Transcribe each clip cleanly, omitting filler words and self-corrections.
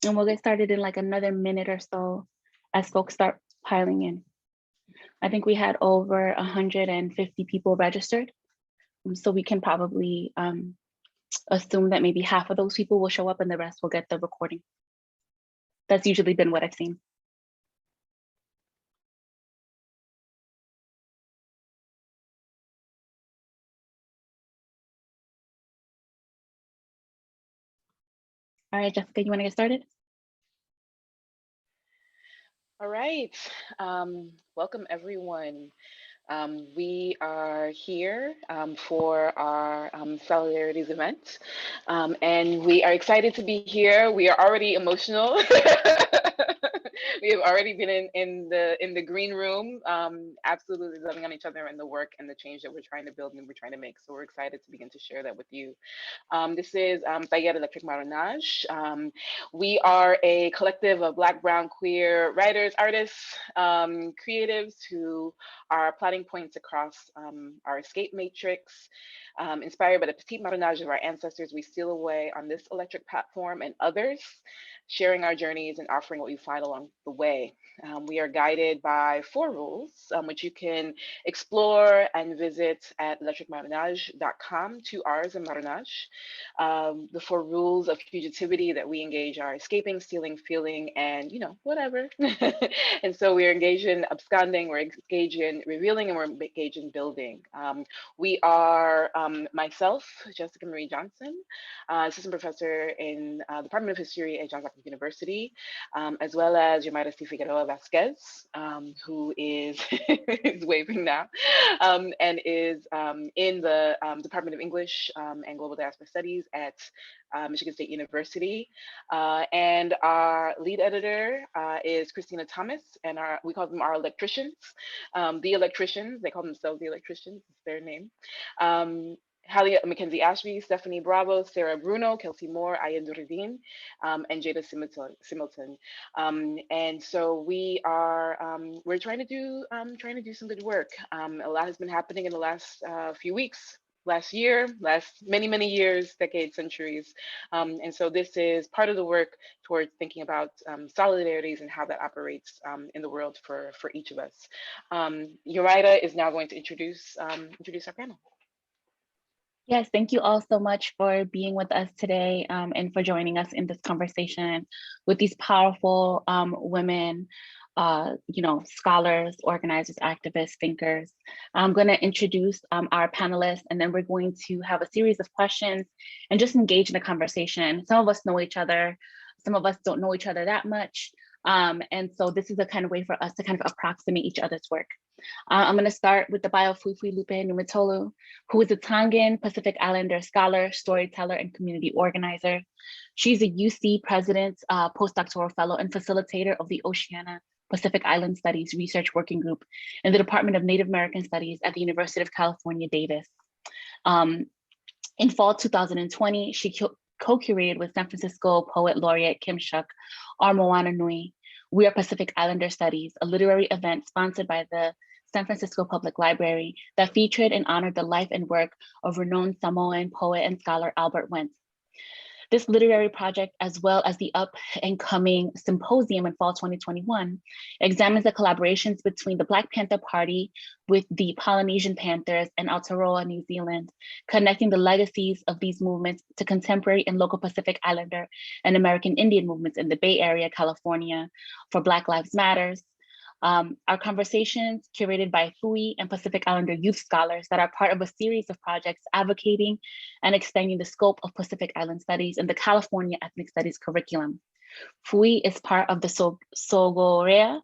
And we'll get started in like another minute or so as folks start piling in. I think we had over 150 people registered. So we can probably assume that maybe half of those people will show up and the rest will get the recording. That's usually been what I've seen. All right, Jessica, you want to get started? All right. Welcome, everyone. We are here for our Solidarities event, and we are excited to be here. We are already emotional. We have already been in the green room, absolutely loving on each other and the work and the change that we're trying to build and we're trying to make. So we're excited to begin to share that with you. This is Taller Electric Marronage. We are a collective of Black, Brown, queer writers, artists, creatives who are plotting points across our escape matrix. Inspired by the petite marronage of our ancestors, we steal away on this electric platform and others, sharing our journeys and offering what we find along the way. We are guided by 4 rules, which you can explore and visit at electricmarronage.com, 2 R's in Marronage. The 4 rules of fugitivity that we engage are escaping, stealing, feeling, and whatever. And so we're engaged in absconding, we're engaged in revealing, and we're engaged in building. We are myself, Jessica Marie Johnson, assistant professor in the Department of History at Johns Hopkins University, as well as Yamada C. Figueroa Vasquez, who is, is waving now, and is in the Department of English and Global Diaspora Studies at Michigan State University. And our lead editor is Christina Thomas, and we call them our electricians. The electricians, they call themselves the electricians, it's their name. Halia Mackenzie Ashby, Stephanie Bravo, Sarah Bruno, Kelsey Moore, Ayan Duridin, and Jada Similton. And so we're trying to do some good work. A lot has been happening in the last few weeks, last year, last many years, decades, centuries. And so this is part of the work towards thinking about solidarities and how that operates in the world for each of us. Uraida is now going to introduce our panel. Yes, thank you all so much for being with us today and for joining us in this conversation with these powerful women, scholars, organizers, activists, thinkers. I'm going to introduce our panelists, and then we're going to have a series of questions and just engage in the conversation. Some of us know each other, some of us don't know each other that much. And so this is a kind of way for us to kind of approximate each other's work. I'm going to start with the bio of Fuifui Lupe Numitolu, who is a Tongan Pacific Islander scholar, storyteller, and community organizer. She's a UC President, postdoctoral fellow, and facilitator of the Oceania Pacific Island Studies Research Working Group in the Department of Native American Studies at the University of California, Davis. In fall 2020, she co-curated with San Francisco poet laureate Kim Shuck, Our Moana Nui, We Are Pacific Islander Studies, a literary event sponsored by the San Francisco Public Library that featured and honored the life and work of renowned Samoan poet and scholar Albert Wentz. This literary project, as well as the up and coming symposium in fall 2021, examines the collaborations between the Black Panther Party with the Polynesian Panthers and Aotearoa, New Zealand, connecting the legacies of these movements to contemporary and local Pacific Islander and American Indian movements in the Bay Area, California, for Black Lives Matters. Our conversations curated by Fui and Pacific Islander youth scholars that are part of a series of projects advocating and extending the scope of Pacific Island studies in the California Ethnic Studies curriculum. Fui is part of the Sogorea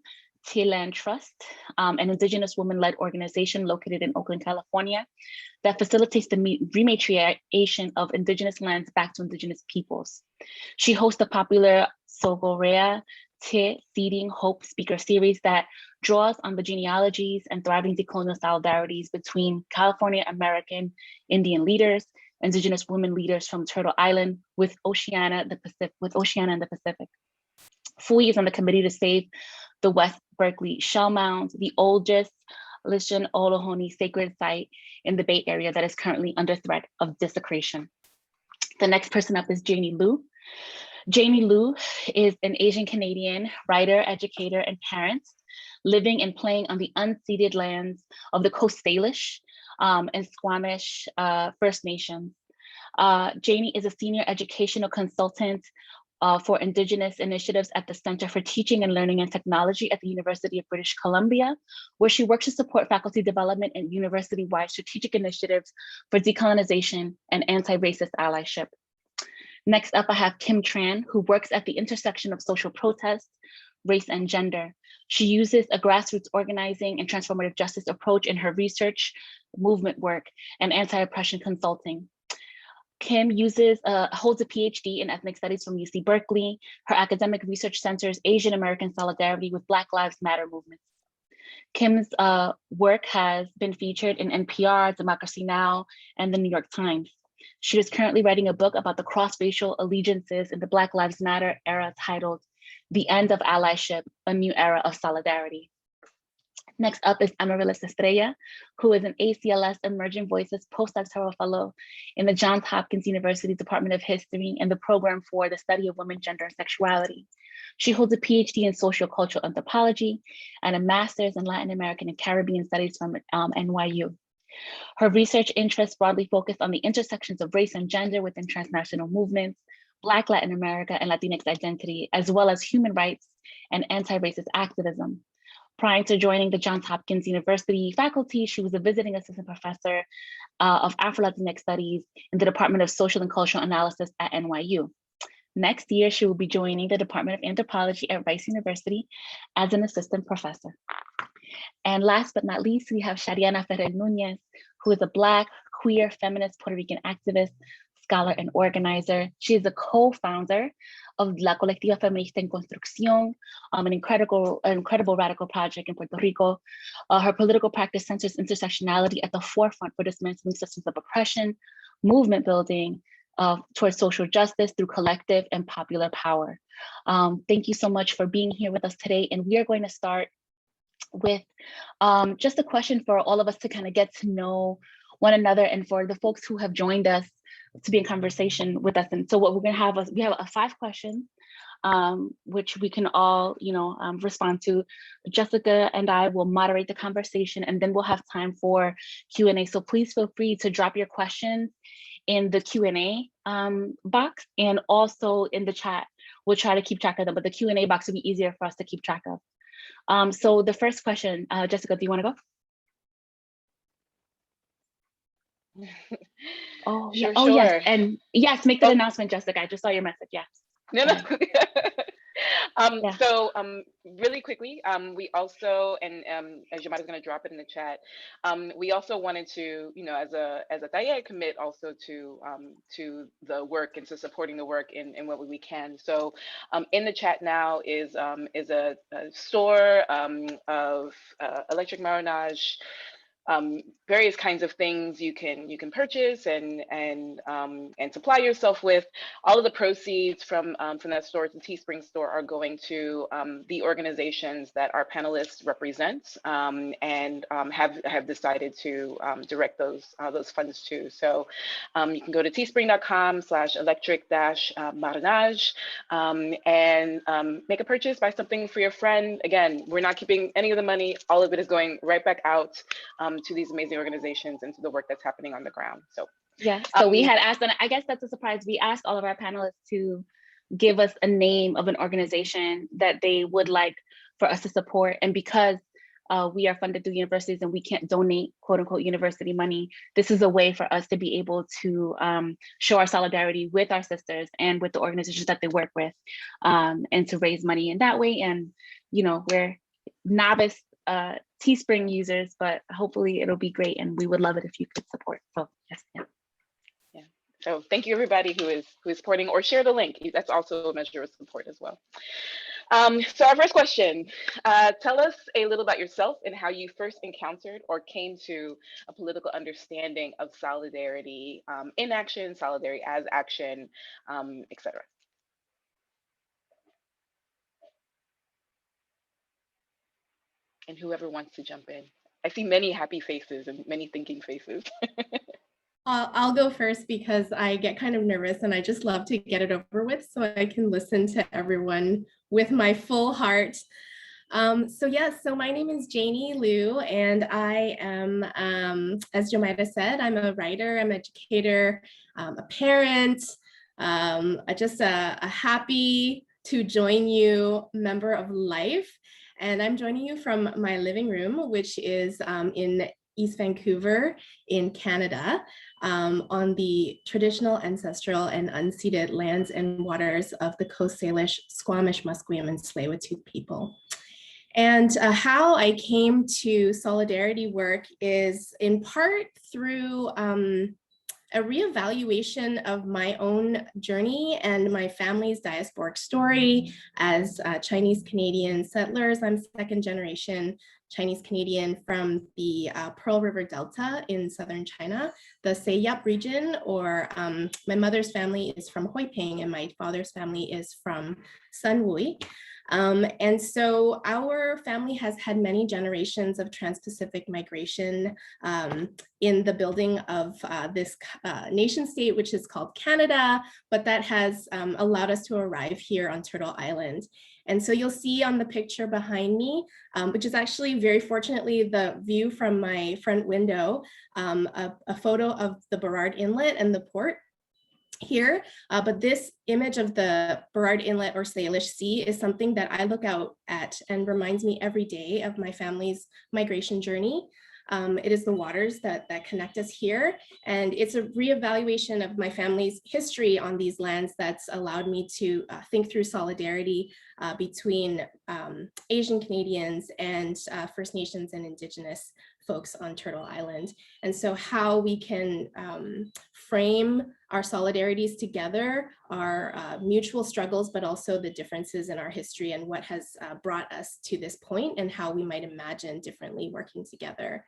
Tealand Trust, an Indigenous women-led organization located in Oakland, California, that facilitates the rematriation of Indigenous lands back to Indigenous peoples. She hosts the popular Sogorea Te Seeding Hope speaker series that draws on the genealogies and thriving decolonial solidarities between California American Indian leaders, Indigenous women leaders from Turtle Island with Oceania and the Pacific. Fui is on the committee to save the West Berkeley Shell Mound, the oldest Lishan Olohoni sacred site in the Bay Area that is currently under threat of desecration. The next person up is Janie Liu. Jamie Liu is an Asian Canadian writer, educator, and parent living and playing on the unceded lands of the Coast Salish and Squamish First Nations. Jamie is a senior educational consultant for Indigenous initiatives at the Center for Teaching and Learning and Technology at the University of British Columbia, where she works to support faculty development and university-wide strategic initiatives for decolonization and anti-racist allyship. Next up, I have Kim Tran, who works at the intersection of social protest, race, and gender. She uses a grassroots organizing and transformative justice approach in her research, movement work, and anti-oppression consulting. Kim holds a PhD in ethnic studies from UC Berkeley. Her academic research centers Asian American solidarity with Black Lives Matter movements. Kim's work has been featured in NPR, Democracy Now!, and the New York Times. She is currently writing a book about the cross-racial allegiances in the Black Lives Matter era titled The End of Allyship, A New Era of Solidarity. Next up is Amaryllis Estrella, who is an ACLS Emerging Voices postdoctoral fellow in the Johns Hopkins University Department of History and the Program for the Study of Women, Gender, and Sexuality. She holds a PhD in sociocultural anthropology and a master's in Latin American and Caribbean studies from NYU. Her research interests broadly focus on the intersections of race and gender within transnational movements, Black Latin America and Latinx identity, as well as human rights and anti-racist activism. Prior to joining the Johns Hopkins University faculty, she was a visiting assistant professor of Afro-Latinx studies in the Department of Social and Cultural Analysis at NYU. Next year, she will be joining the Department of Anthropology at Rice University as an assistant professor. And last but not least, we have Shariana Ferrer Nunez, who is a Black, queer, feminist Puerto Rican activist, scholar, and organizer. She is a co-founder of La Colectiva Feminista en Construcción, an incredible radical project in Puerto Rico. Her political practice centers intersectionality at the forefront for dismantling systems of oppression, movement building, towards social justice through collective and popular power. Thank you so much for being here with us today. And we are going to start with just a question for all of us to kind of get to know one another and for the folks who have joined us to be in conversation with us. And so what we're going to have is we have 5 questions, which we can all, respond to. Jessica and I will moderate the conversation, and then we'll have time for Q&A. So please feel free to drop your questions in the Q&A box and also in the chat. We'll try to keep track of them, but the Q&A box will be easier for us to keep track of. So the first question, Jessica, do you want to go? Oh, Sure, yeah. Oh, sure. yes. And yes, make that announcement, Jessica. I just saw your message. Yes. No. Yeah. So really quickly, we also, and as Jemima is going to drop it in the chat, we also wanted to, as a Taya, commit also to the work and to supporting the work in what we can. So in the chat now is a store of electric Marronage, various kinds of things you can purchase and supply yourself with. All of the proceeds from that store, the Teespring store, are going to the organizations that our panelists represent and have decided to direct those funds to. So you can go to teespring.com/electric-marronage and make a purchase, buy something for your friend. Again, we're not keeping any of the money. All of it is going right back out to these amazing organizations and to the work that's happening on the ground. So yeah, so we had asked, and I guess that's a surprise, we asked all of our panelists to give us a name of an organization that they would like for us to support. And because we are funded through universities and we can't donate quote unquote university money, this is a way for us to be able to show our solidarity with our sisters and with the organizations that they work with, and to raise money in that way. And we're novice Teespring users, but hopefully it'll be great, and we would love it if you could support. So yes, yeah. So thank you everybody who is supporting, or share the link. That's also a measure of support as well. So our first question, tell us a little about yourself and how you first encountered or came to a political understanding of solidarity in action, solidarity as action, etc. And whoever wants to jump in. I see many happy faces and many thinking faces. I'll go first because I get kind of nervous and I just love to get it over with so I can listen to everyone with my full heart. So my name is Janie Liu, and I am, as Jomaida said, I'm a writer, I'm an educator, a parent, just a happy to join you member of life. And I'm joining you from my living room, which is in East Vancouver in Canada, on the traditional, ancestral, and unceded lands and waters of the Coast Salish, Squamish, Musqueam, and Tsleil-Waututh people. And how I came to solidarity work is in part through a reevaluation of my own journey and my family's diasporic story as Chinese Canadian settlers. I'm second generation Chinese Canadian from the Pearl River Delta in southern China, the Seyup region, or my mother's family is from Hoi Ping and my father's family is from Sun Wui. And so our family has had many generations of trans-Pacific migration in the building of this nation state, which is called Canada, but that has allowed us to arrive here on Turtle Island. And so you'll see on the picture behind me, which is actually very fortunately the view from my front window, a photo of the Burrard Inlet and the port here, but this image of the Burrard Inlet or Salish Sea is something that I look out at and reminds me every day of my family's migration journey. It is the waters that connect us here, and it's a reevaluation of my family's history on these lands that's allowed me to think through solidarity between Asian Canadians and First Nations and Indigenous folks on Turtle Island. And so how we can frame our solidarities together, our mutual struggles, but also the differences in our history and what has brought us to this point and how we might imagine differently working together.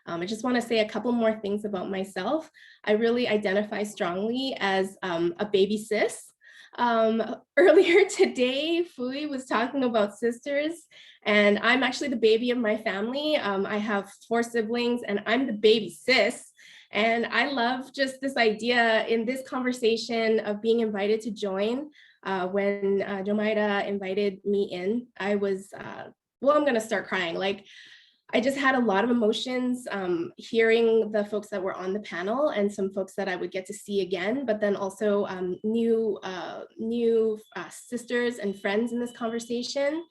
I just want to say a couple more things about myself. I really identify strongly as a baby sis. Earlier today, Fui was talking about sisters, and I'm actually the baby of my family. I have 4 siblings and I'm the baby sis. And I love just this idea in this conversation of being invited to join. When Jomaida invited me in, I was, well, I'm gonna start crying. Like, I just had a lot of emotions hearing the folks that were on the panel and some folks that I would get to see again, but then also new sisters and friends in this conversation.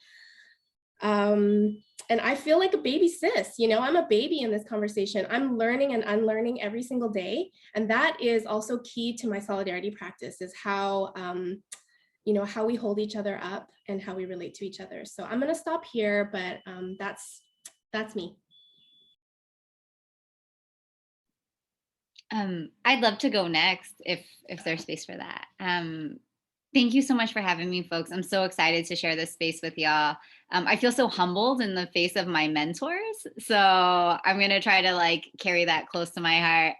And I feel like a baby sis, you know, I'm a baby in this conversation. I'm learning and unlearning every single day. And that is also key to my solidarity practice, is how, you know, how we hold each other up and how we relate to each other. So I'm gonna stop here, but that's me. I'd love to go next if there's space for that. Thank you so much for having me, folks. I'm so excited to share this space with y'all. I feel so humbled in the face of my mentors. So I'm gonna try to like carry that close to my heart.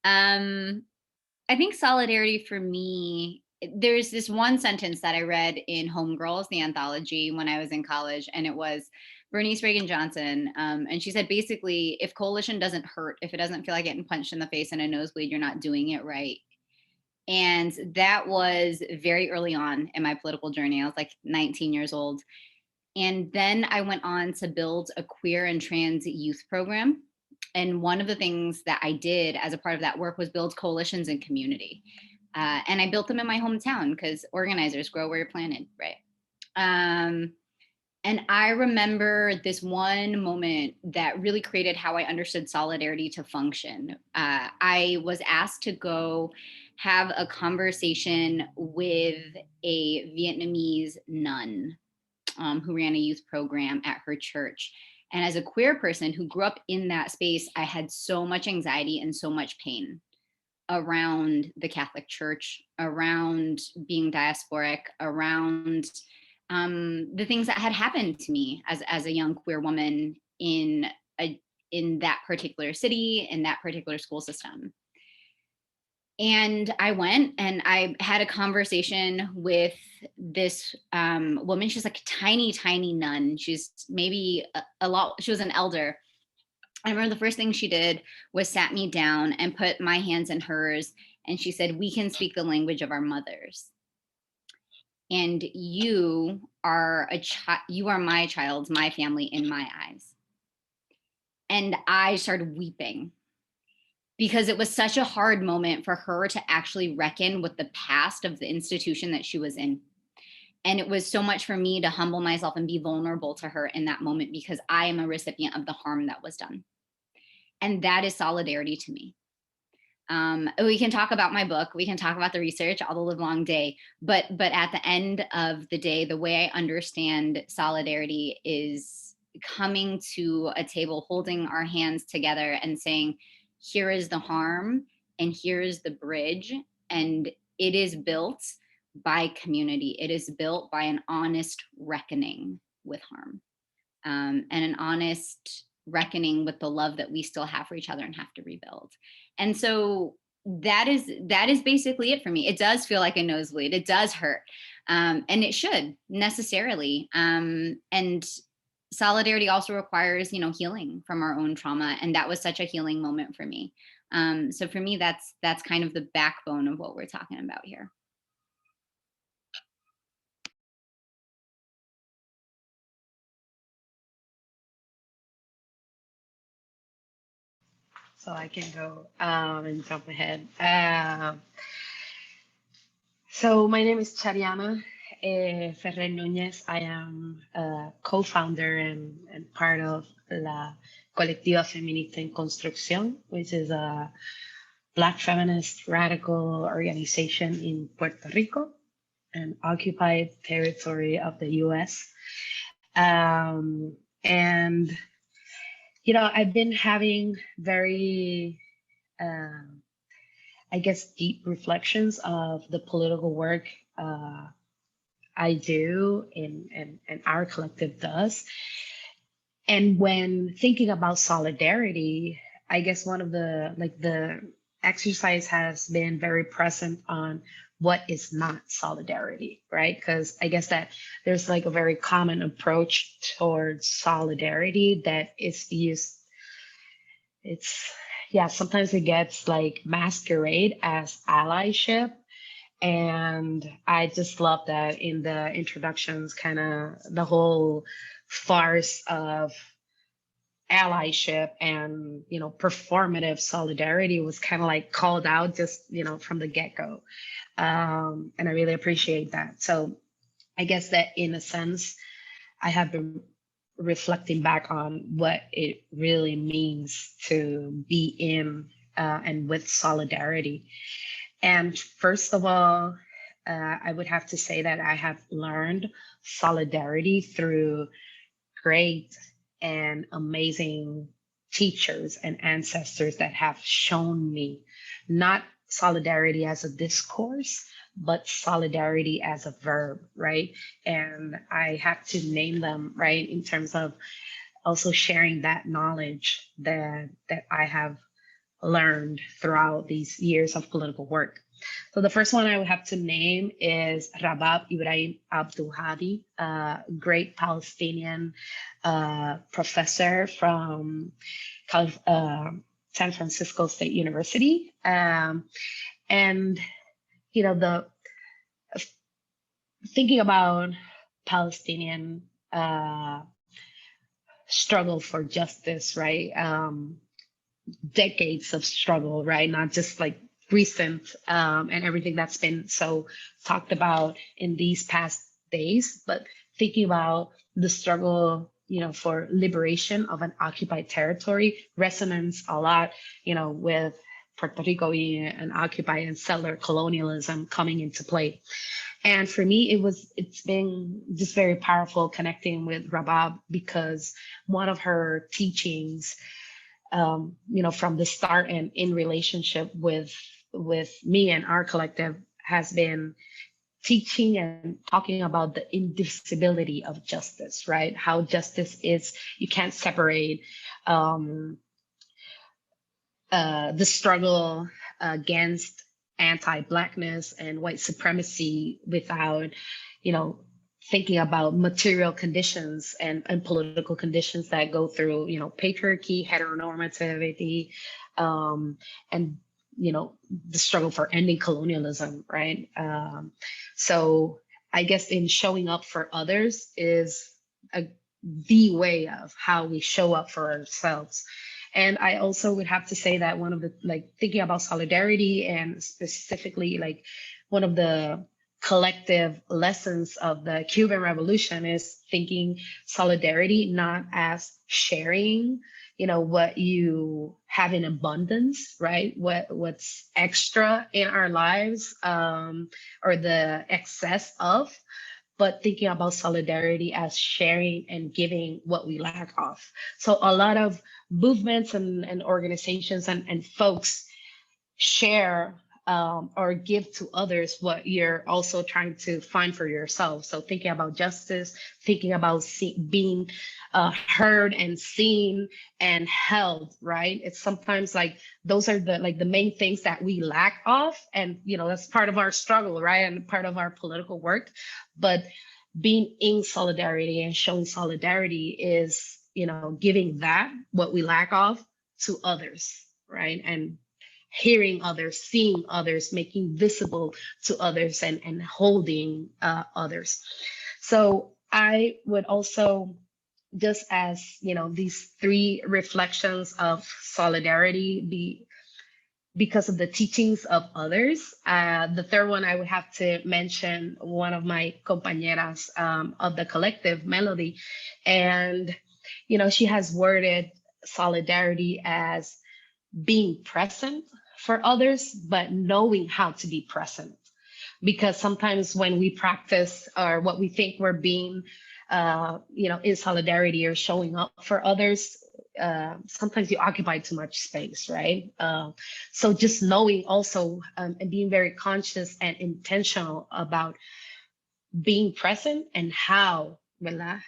I think solidarity for me, there's this one sentence that I read in Homegirls, the anthology, when I was in college, and it was Bernice Reagan Johnson. And she said, basically, if coalition doesn't hurt, if it doesn't feel like getting punched in the face and a nosebleed, you're not doing it right. And that was very early on in my political journey. I was like 19 years old. And then I went on to build a queer and trans youth program. And one of the things that I did as a part of that work was build coalitions in community. And I built them in my hometown because organizers grow where you're planted, right? And I remember this one moment that really created how I understood solidarity to function. I was asked to go have a conversation with a Vietnamese nun who ran a youth program at her church. And as a queer person who grew up in that space, I had so much anxiety and so much pain around the Catholic Church, around being diasporic, around the things that had happened to me as a young queer woman in that particular city, in that particular school system. And I went and I had a conversation with this woman. She's like a tiny, tiny nun. She's maybe she was an elder. I remember the first thing she did was sat me down and put my hands in hers. And she said, we can speak the language of our mothers. And you are my child, my family in my eyes. And I started weeping because it was such a hard moment for her to actually reckon with the past of the institution that she was in. And it was so much for me to humble myself and be vulnerable to her in that moment, because I am a recipient of the harm that was done. And that is solidarity to me. We can talk about my book, we can talk about the research all the live long day, but at the end of the day, the way I understand solidarity is coming to a table, holding our hands together and saying, here is the harm and here is the bridge. And it is built by community. It is built by an honest reckoning with harm, and an honest reckoning with the love that we still have for each other and have to rebuild. And so that is basically it for me. It does feel like a nosebleed. It does hurt. And it should necessarily. And solidarity also requires, healing from our own trauma. And that was such a healing moment for me. So for me, that's kind of the backbone of what we're talking about here. So I can go and jump ahead. So my name is Chariana Ferrer Núñez. I am a co-founder and part of La Colectiva Feminista en Construcción, which is a Black feminist radical organization in Puerto Rico, an occupied territory of the US. And I've been having very, deep reflections of the political work I do and our collective does. And when thinking about solidarity, I guess one of the exercise has been very present on what is not solidarity, right? Because I guess that there's like a very common approach towards solidarity that is used. Sometimes it gets like masquerade as allyship. And I just love that in the introductions, kind of the whole farce of allyship and performative solidarity was kind of like called out just from the get-go, and I really appreciate that. So I guess that in a sense I have been reflecting back on what it really means to be in and with solidarity. And first of all, I would have to say that I have learned solidarity through great and amazing teachers and ancestors that have shown me not solidarity as a discourse, but solidarity as a verb, right? And I have to name them, right, in terms of also sharing that knowledge that I have learned throughout these years of political work. So the first one I would have to name is Rabab Ibrahim Abdul Hadi, a great Palestinian professor from San Francisco State University. And thinking about Palestinian struggle for justice, right? Decades of struggle, right? Not just like recent and everything that's been so talked about in these past days, but thinking about the struggle, for liberation of an occupied territory resonates a lot, with Puerto Rico being an occupied and settler colonialism coming into play. And for me, it's been just very powerful connecting with Rabab, because one of her teachings, from the start and in relationship with me and our collective, has been teaching and talking about the indivisibility of justice, right? How justice is, you can't separate the struggle against anti-Blackness and white supremacy without, thinking about material conditions and political conditions that go through, patriarchy, heteronormativity, and, the struggle for ending colonialism, right? So I guess in showing up for others is the way of how we show up for ourselves. And I also would have to say that one of the, thinking about solidarity and specifically one of the collective lessons of the Cuban Revolution is thinking solidarity not as sharing, what you have in abundance, right? What's extra in our lives, or the excess of, but thinking about solidarity as sharing and giving what we lack of. So a lot of movements and organizations and folks share, or give to others what you're also trying to find for yourself. So thinking about justice, thinking about being heard and seen and held, right? It's sometimes those are the main things that we lack of. And, that's part of our struggle, right? And part of our political work. But being in solidarity and showing solidarity is, giving that, what we lack of, to others, right? And hearing others, seeing others, making visible to others, and holding others. So I would also, just as these three reflections of solidarity, because of the teachings of others. The third one, I would have to mention one of my compañeras of the collective, Melody, and she has worded solidarity as being present for others, but knowing how to be present. Because sometimes when we practice or what we think we're being, in solidarity or showing up for others, sometimes you occupy too much space, right? So just knowing also, and being very conscious and intentional about being present and how, ¿verdad?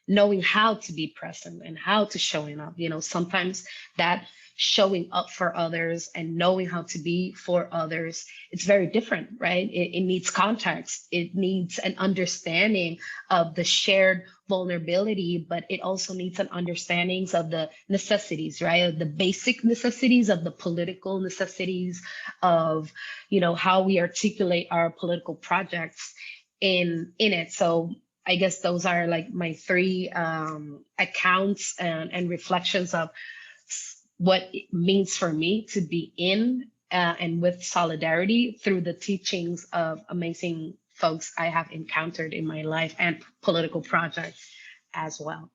Knowing how to be present and how to showing up. Sometimes that showing up for others and knowing how to be for others, it's very different, right? It needs context. It needs an understanding of the shared vulnerability, but it also needs an understanding of the necessities, right? The basic necessities of the political necessities of, how we articulate our political projects in it. So I guess those are my three accounts and reflections of what it means for me to be in and with solidarity through the teachings of amazing folks I have encountered in my life and political projects as well.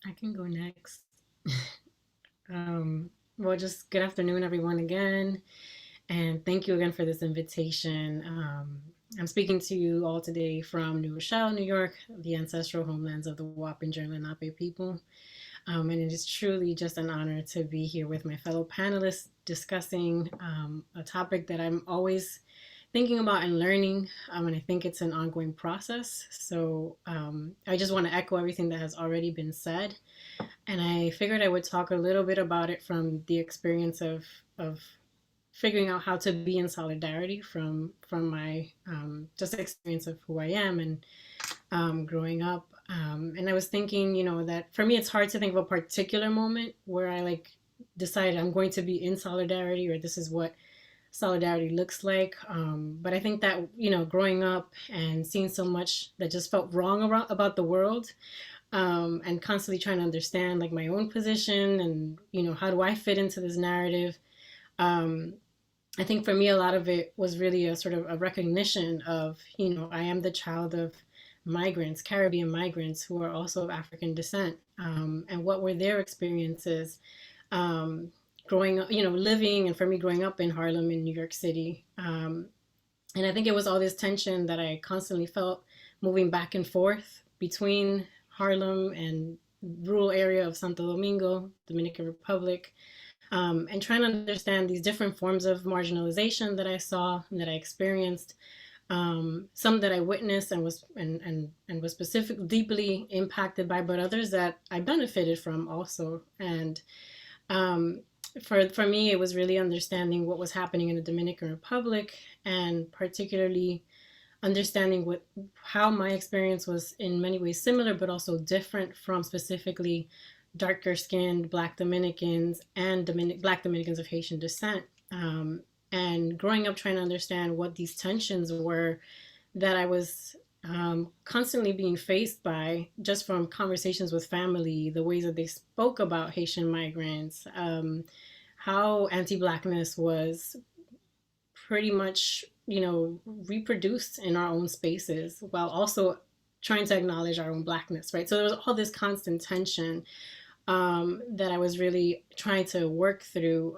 I can go next. Well, just good afternoon, everyone, again. And thank you again for this invitation. I'm speaking to you all today from New Rochelle, New York, the ancestral homelands of the Wappinger Lenape people. And it is truly just an honor to be here with my fellow panelists discussing a topic that I'm always thinking about and learning, and I think it's an ongoing process. So I just want to echo everything that has already been said. And I figured I would talk a little bit about it from the experience of figuring out how to be in solidarity from my just experience of who I am and growing up. And I was thinking, that for me, it's hard to think of a particular moment where I decided I'm going to be in solidarity, or this is what solidarity looks like. But I think that, growing up and seeing so much that just felt wrong about the world, and constantly trying to understand my own position and, how do I fit into this narrative? I think for me, a lot of it was really a sort of a recognition of, I am the child of migrants, Caribbean migrants who are also of African descent, and what were their experiences growing up, living, and for me, growing up in Harlem in New York City. And I think it was all this tension that I constantly felt moving back and forth between Harlem and rural area of Santo Domingo, Dominican Republic, and trying to understand these different forms of marginalization that I saw and that I experienced, some that I witnessed and was specifically deeply impacted by, but others that I benefited from also. And For me, it was really understanding what was happening in the Dominican Republic, and particularly understanding how my experience was in many ways similar, but also different from specifically darker skinned Black Dominicans and Black Dominicans of Haitian descent. And growing up trying to understand what these tensions were that I was constantly being faced by, just from conversations with family, the ways that they spoke about Haitian migrants, how anti-Blackness was pretty much, reproduced in our own spaces while also trying to acknowledge our own Blackness, right? So there was all this constant tension that I was really trying to work through.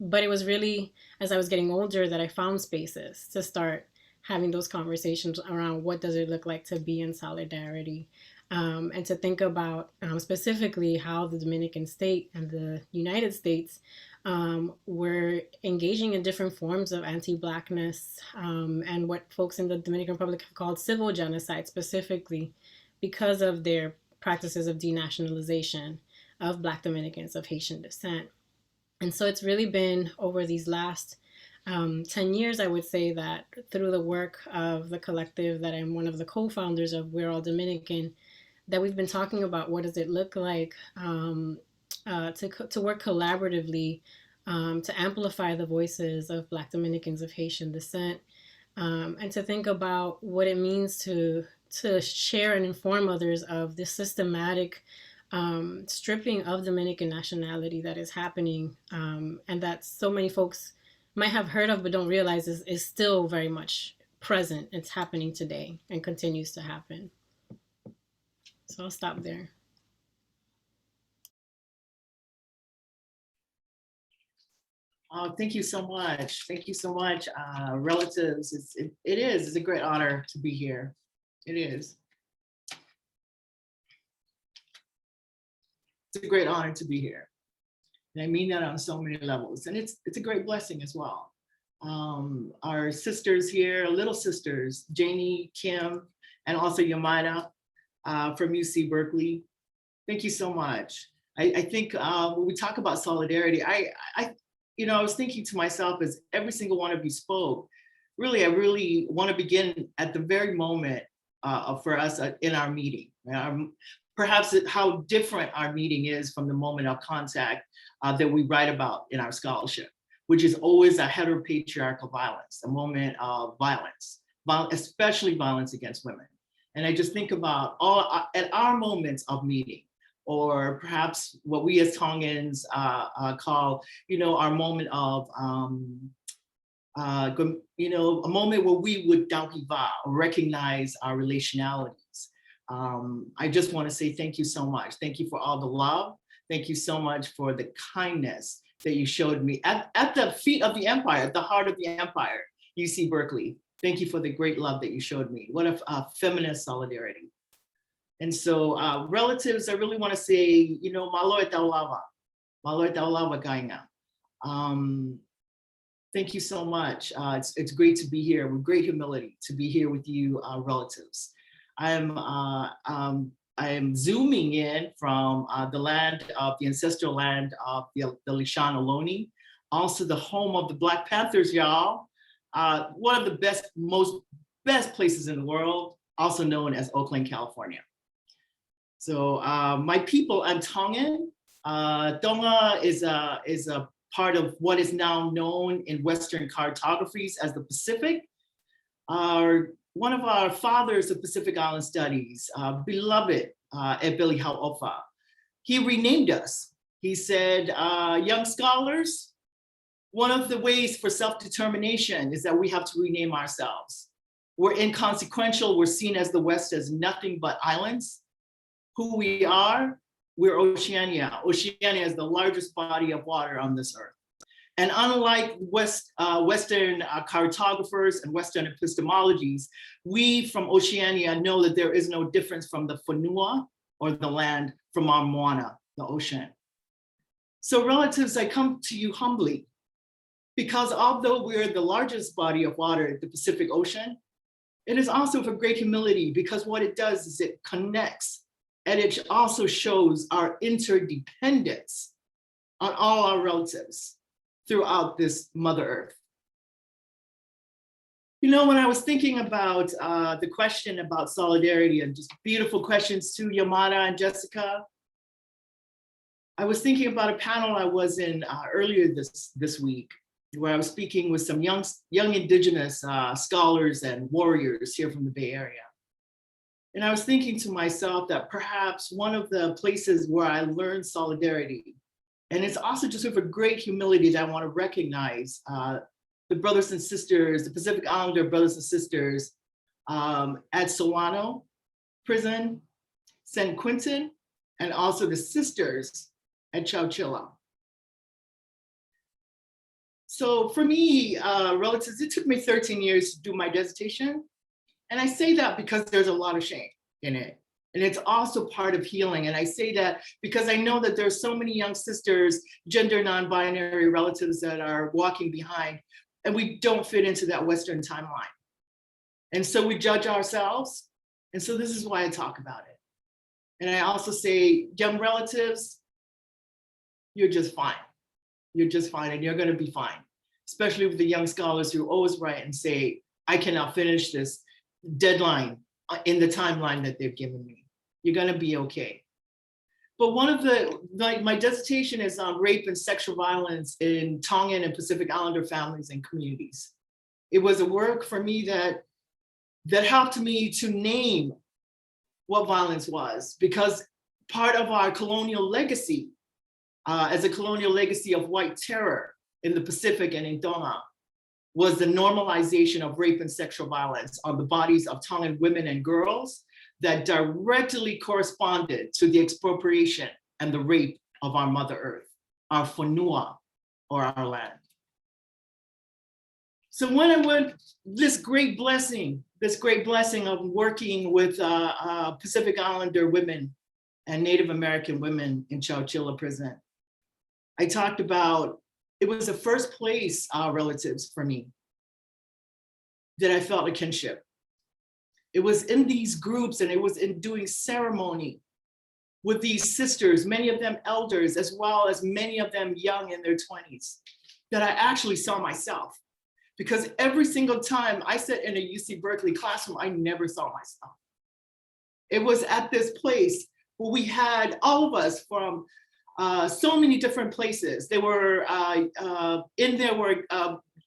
But it was really as I was getting older that I found spaces to start having those conversations around what does it look like to be in solidarity, and to think about specifically how the Dominican state and the United States were engaging in different forms of anti-Blackness, and what folks in the Dominican Republic have called civil genocide, specifically because of their practices of denationalization of Black Dominicans of Haitian descent. And so it's really been over these last 10 years, I would say, that through the work of the collective that I'm one of the co-founders of, We're All Dominican, that we've been talking about what does it look like to work collaboratively to amplify the voices of Black Dominicans of Haitian descent, and to think about what it means to share and inform others of this systematic stripping of Dominican nationality that is happening, and that so many folks might have heard of but don't realize is still very much present. It's happening today and continues to happen. So I'll stop there. Oh, thank you so much. Thank you so much, relatives. It's a great honor to be here. It is. It's a great honor to be here. And I mean that on so many levels. And it's a great blessing as well. Our sisters here, little sisters, Janie, Kim, and also Yamada from UC Berkeley. Thank you so much. I think when we talk about solidarity, I was thinking to myself as every single one of you spoke, I really want to begin at the very moment for us in our meeting. Perhaps how different our meeting is from the moment of contact that we write about in our scholarship, which is always a heteropatriarchal violence, a moment of violence, especially violence against women. And I just think about at our moments of meeting, or perhaps what we as Tongans call, our moment of, a moment where we would daukiva, or recognize our relationalities. I just want to say thank you so much. Thank you for all the love. Thank you so much for the kindness that you showed me at the feet of the empire, at the heart of the empire, UC Berkeley. Thank you for the great love that you showed me. What a feminist solidarity. And so relatives, I really want to say, malo e taulava kainga. Thank you so much. It's great to be here with great humility to be here with you, relatives. I am zooming in from the ancestral land of the Lishan Ohlone, also the home of the Black Panthers, y'all. One of the best places in the world, also known as Oakland, California. So my people, I'm Tongan. Tonga is a part of what is now known in Western cartographies as the Pacific. One of our fathers of Pacific Island Studies, beloved Ebeli Hau'ofa, he renamed us. He said, young scholars, one of the ways for self-determination is that we have to rename ourselves. We're inconsequential, we're seen as the West as nothing but islands. Who we are, we're Oceania. Oceania is the largest body of water on this earth. And unlike Western cartographers and Western epistemologies, we from Oceania know that there is no difference from the whenua, or the land, from our moana, the ocean. So relatives, I come to you humbly, because although we're the largest body of water, the Pacific Ocean, it is also for great humility, because what it does is it connects, and it also shows our interdependence on all our relatives throughout this Mother Earth. You know, when I was thinking about the question about solidarity, and just beautiful questions to Yamada and Jessica, I was thinking about a panel I was in earlier this week, where I was speaking with some young Indigenous scholars and warriors here from the Bay Area. And I was thinking to myself that perhaps one of the places where I learned solidarity, and it's also just with a great humility that I want to recognize the brothers and sisters, the Pacific Islander brothers and sisters at Solano Prison, San Quentin, and also the sisters at Chowchilla. So for me, relatives, it took me 13 years to do my dissertation. And I say that because there's a lot of shame in it. And it's also part of healing. And I say that because I know that there's so many young sisters, gender non-binary relatives that are walking behind, and we don't fit into that Western timeline. And so we judge ourselves. And so this is why I talk about it. And I also say, young relatives, you're just fine. You're just fine, and you're gonna be fine. Especially with the young scholars who always write and say, I cannot finish this deadline in the timeline that they've given me. You're gonna be okay. But one of my dissertation is on rape and sexual violence in Tongan and Pacific Islander families and communities. It was a work for me that helped me to name what violence was, because part of our colonial legacy, as a colonial legacy of white terror in the Pacific and in Tonga, was the normalization of rape and sexual violence on the bodies of Tongan women and girls that directly corresponded to the expropriation and the rape of our Mother Earth, our whanua, or our land. So when I went, this great blessing of working with Pacific Islander women and Native American women in Chowchilla Prison, I talked about, it was the first place, relatives for me, that I felt a kinship. It was in these groups, and it was in doing ceremony with these sisters, many of them elders, as well as many of them young in their 20s, that I actually saw myself. Because every single time I sat in a UC Berkeley classroom, I never saw myself. It was at this place where we had all of us from so many different places. They were in there where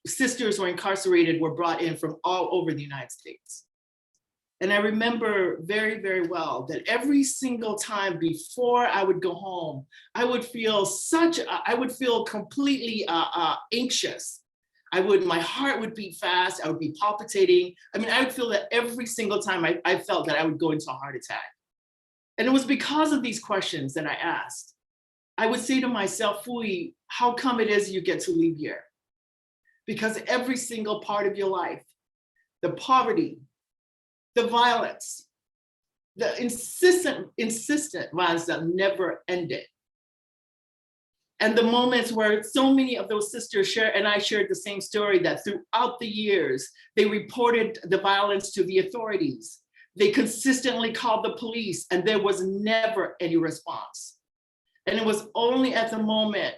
sisters were incarcerated, were brought in from all over the United States. And I remember very, very well that every single time before I would go home, I would feel completely anxious. My heart would beat fast, I would be palpitating. I mean, I would feel that every single time I felt that I would go into a heart attack. And it was because of these questions that I asked. I would say to myself, Fui, how come it is you get to leave here? Because every single part of your life, the poverty, the violence, the insistent violence that never ended. And the moments where so many of those sisters share, and I shared the same story, that throughout the years, they reported the violence to the authorities. They consistently called the police, and there was never any response. And it was only at the moment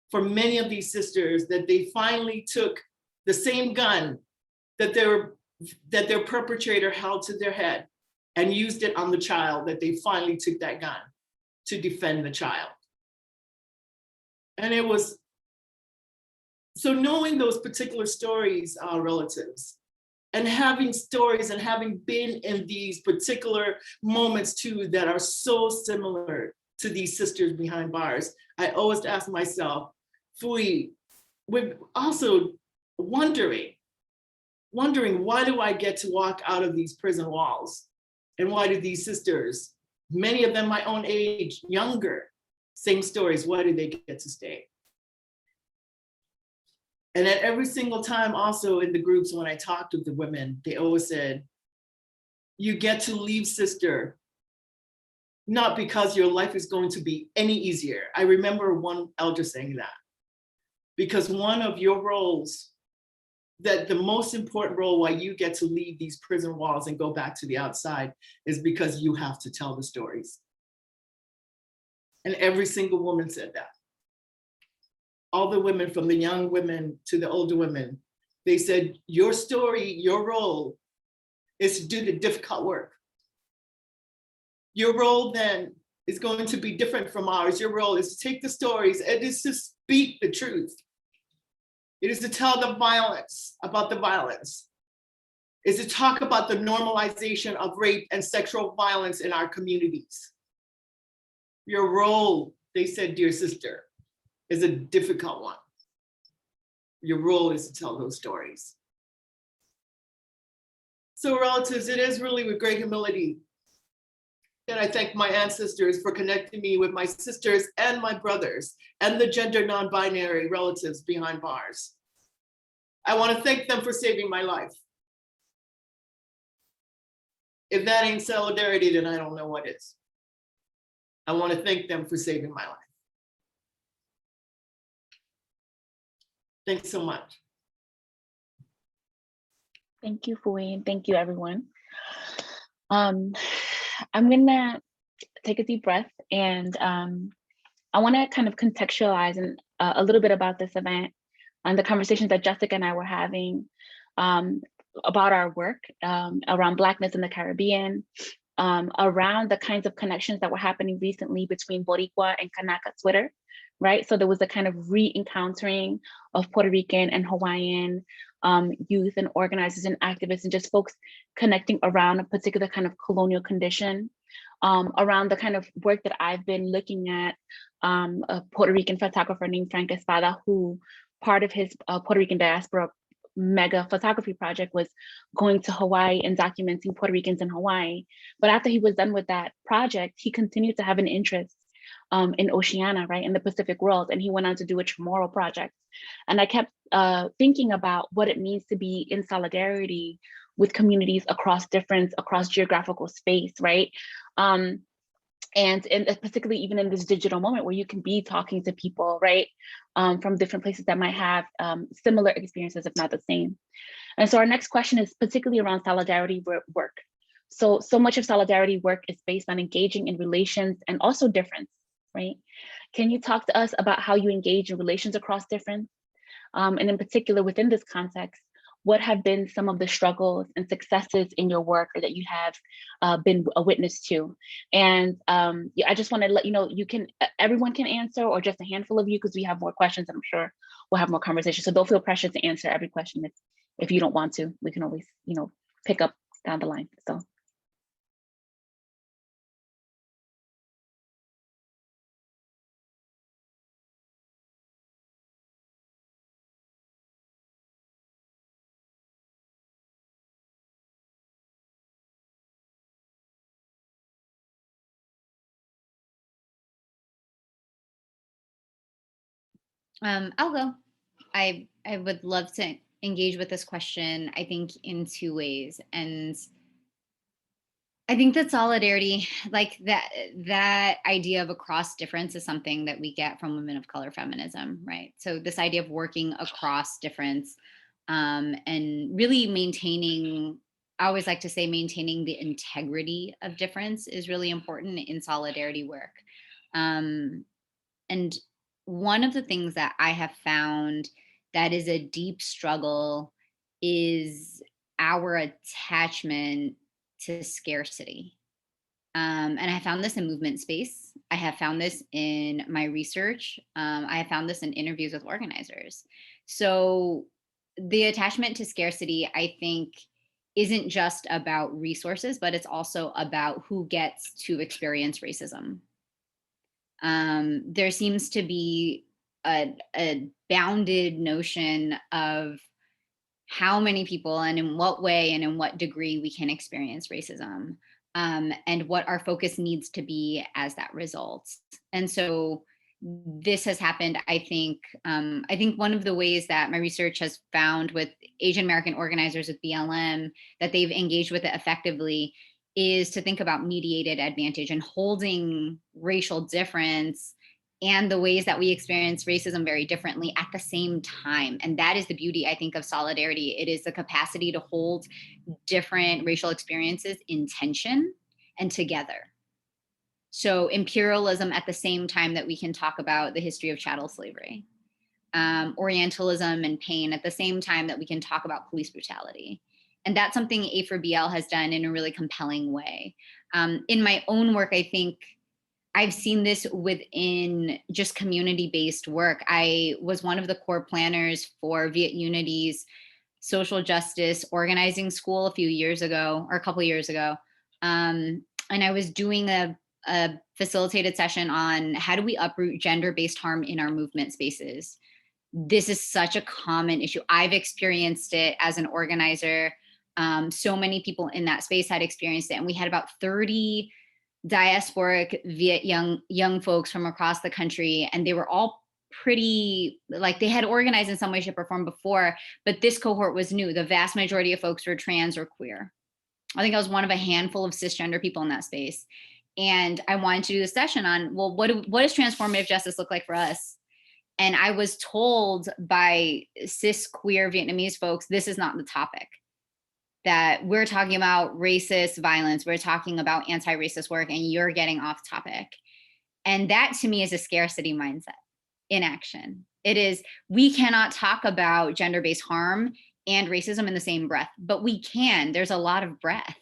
for many of these sisters that they finally took the same gun that their perpetrator held to their head and used it on the child, that they finally took that gun to defend the child. And it was, so knowing those particular stories, relatives, and having stories and having been in these particular moments too that are so similar to these sisters behind bars, I always ask myself, Fui, we're also wondering why do I get to walk out of these prison walls? And why do these sisters, many of them my own age, younger, same stories, why do they get to stay? And at every single time also in the groups when I talked with the women, they always said, you get to leave, sister, not because your life is going to be any easier. I remember one elder saying that, because one of your roles, that the most important role why you get to leave these prison walls and go back to the outside is because you have to tell the stories. And every single woman said that. all the women, from the young women to the older women, they said, your story, your role is to do the difficult work. Your role then is going to be different from ours. Your role is to take the stories and is to speak the truth. It is to tell the violence about the violence. Is to talk about the normalization of rape and sexual violence in our communities. Your role, they said, dear sister, is a difficult one. Your role is to tell those stories. So relatives, it is really with great humility that I thank my ancestors for connecting me with my sisters and my brothers and the gender non-binary relatives behind bars. I want to thank them for saving my life. If that ain't solidarity, then I don't know what is. I want to thank them for saving my life. Thanks so much. Thank you, Fui, and thank you, everyone. I'm gonna take a deep breath, and I want to kind of contextualize a little bit about this event and the conversations that Jessica and I were having about our work around Blackness in the Caribbean, around the kinds of connections that were happening recently between Boricua and Kanaka Twitter, right? So there was a kind of re-encountering of Puerto Rican and Hawaiian youth and organizers and activists and just folks connecting around a particular kind of colonial condition, around the kind of work that I've been looking at, a Puerto Rican photographer named Frank Espada, who part of his Puerto Rican diaspora mega photography project was going to Hawaii and documenting Puerto Ricans in Hawaii. But after he was done with that project, he continued to have an interest in Oceania, right, in the Pacific world, and he went on to do a Chamorro project. And I kept thinking about what it means to be in solidarity with communities across geographical space, right? And particularly even in this digital moment where you can be talking to people, right, from different places that might have similar experiences, if not the same. And so our next question is particularly around solidarity work. So much of solidarity work is based on engaging in relations and also difference, right? Can you talk to us about how you engage in relations across difference? And in particular, within this context, what have been some of the struggles and successes in your work that you have been a witness to? And I just want to let you know, everyone can answer, or just a handful of you, because we have more questions and I'm sure we'll have more conversation. So don't feel pressured to answer every question. If you don't want to, we can always, pick up down the line. So. I'll go. I would love to engage with this question, I think, in two ways. And I think that solidarity, like that idea of across difference, is something that we get from women of color feminism, right? So this idea of working across difference and really maintaining, I always like to say maintaining the integrity of difference is really important in solidarity work. And one of the things that I have found that is a deep struggle is our attachment to scarcity. And I found this in movement space. I have found this in my research. I have found this in interviews with organizers. So the attachment to scarcity, I think, isn't just about resources, but it's also about who gets to experience racism. There seems to be a bounded notion of how many people and in what way and in what degree we can experience racism, and what our focus needs to be as that results. And so this has happened, I think one of the ways that my research has found with Asian American organizers with BLM that they've engaged with it effectively is to think about mediated advantage and holding racial difference and the ways that we experience racism very differently at the same time. And that is the beauty, I think, of solidarity. It is the capacity to hold different racial experiences in tension and together. So imperialism at the same time that we can talk about the history of chattel slavery. Orientalism and pain at the same time that we can talk about police brutality. And that's something A4BL has done in a really compelling way. In my own work, I think I've seen this within just community-based work. I was one of the core planners for Viet Unity's social justice organizing school a few years ago, or a couple of years ago. And I was doing a facilitated session on how do we uproot gender-based harm in our movement spaces. This is such a common issue. I've experienced it as an organizer. So many people in that space had experienced it. And we had about 30 diasporic Viet young folks from across the country. And they were all pretty, like they had organized in some way, shape, or form before, but this cohort was new. The vast majority of folks were trans or queer. I think I was one of a handful of cisgender people in that space. And I wanted to do a session on, well, what does transformative justice look like for us? And I was told by cis queer Vietnamese folks, this is not the topic. That we're talking about racist violence, we're talking about anti-racist work, and you're getting off topic. And that to me is a scarcity mindset in action. It is, we cannot talk about gender-based harm and racism in the same breath, but we can. There's a lot of breath.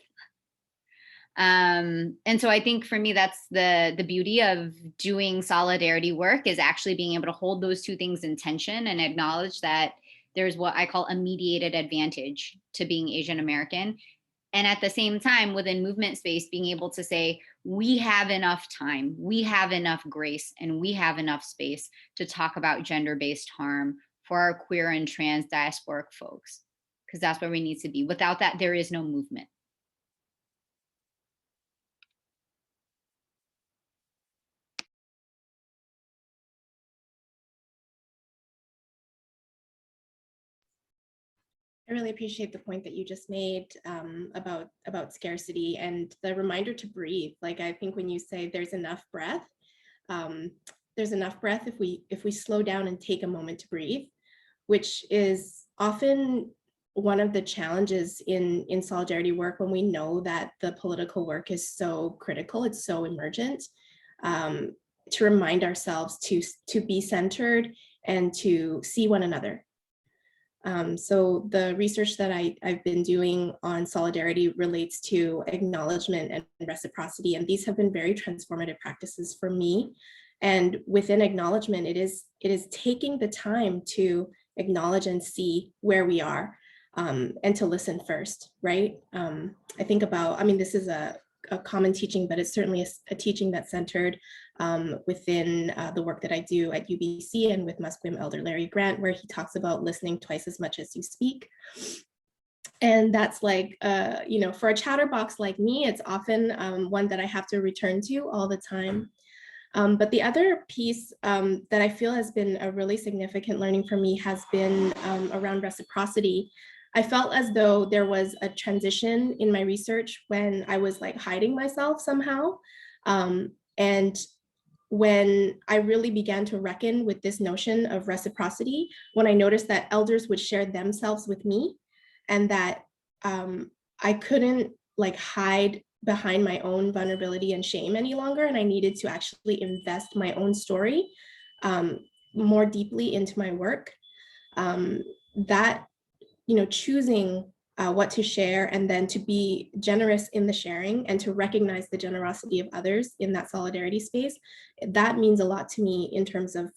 And so I think for me, that's the beauty of doing solidarity work, is actually being able to hold those two things in tension and acknowledge that there's what I call a mediated advantage to being Asian American. And at the same time, within movement space, being able to say, we have enough time, we have enough grace, and we have enough space to talk about gender-based harm for our queer and trans diasporic folks, because that's where we need to be. Without that, there is no movement. I really appreciate the point that you just made about scarcity and the reminder to breathe. Like, I think when you say there's enough breath if we slow down and take a moment to breathe, which is often one of the challenges in solidarity work when we know that the political work is so critical, it's so emergent, to remind ourselves to be centered and to see one another. So the research that I've been doing on solidarity relates to acknowledgement and reciprocity, and these have been very transformative practices for me. And within acknowledgement, it is taking the time to acknowledge and see where we are, and to listen first, right? I think about, this is a common teaching, but it's certainly a teaching that's centered within the work that I do at UBC and with Musqueam Elder Larry Grant, where he talks about listening twice as much as you speak. And that's like, for a chatterbox like me, it's often one that I have to return to all the time. But the other piece that I feel has been a really significant learning for me has been around reciprocity. I felt as though there was a transition in my research when I was like hiding myself somehow. And when I really began to reckon with this notion of reciprocity, when I noticed that elders would share themselves with me, and that I couldn't like hide behind my own vulnerability and shame any longer, and I needed to actually invest my own story more deeply into my work. That, choosing what to share, and then to be generous in the sharing and to recognize the generosity of others in that solidarity space, that means a lot to me in terms of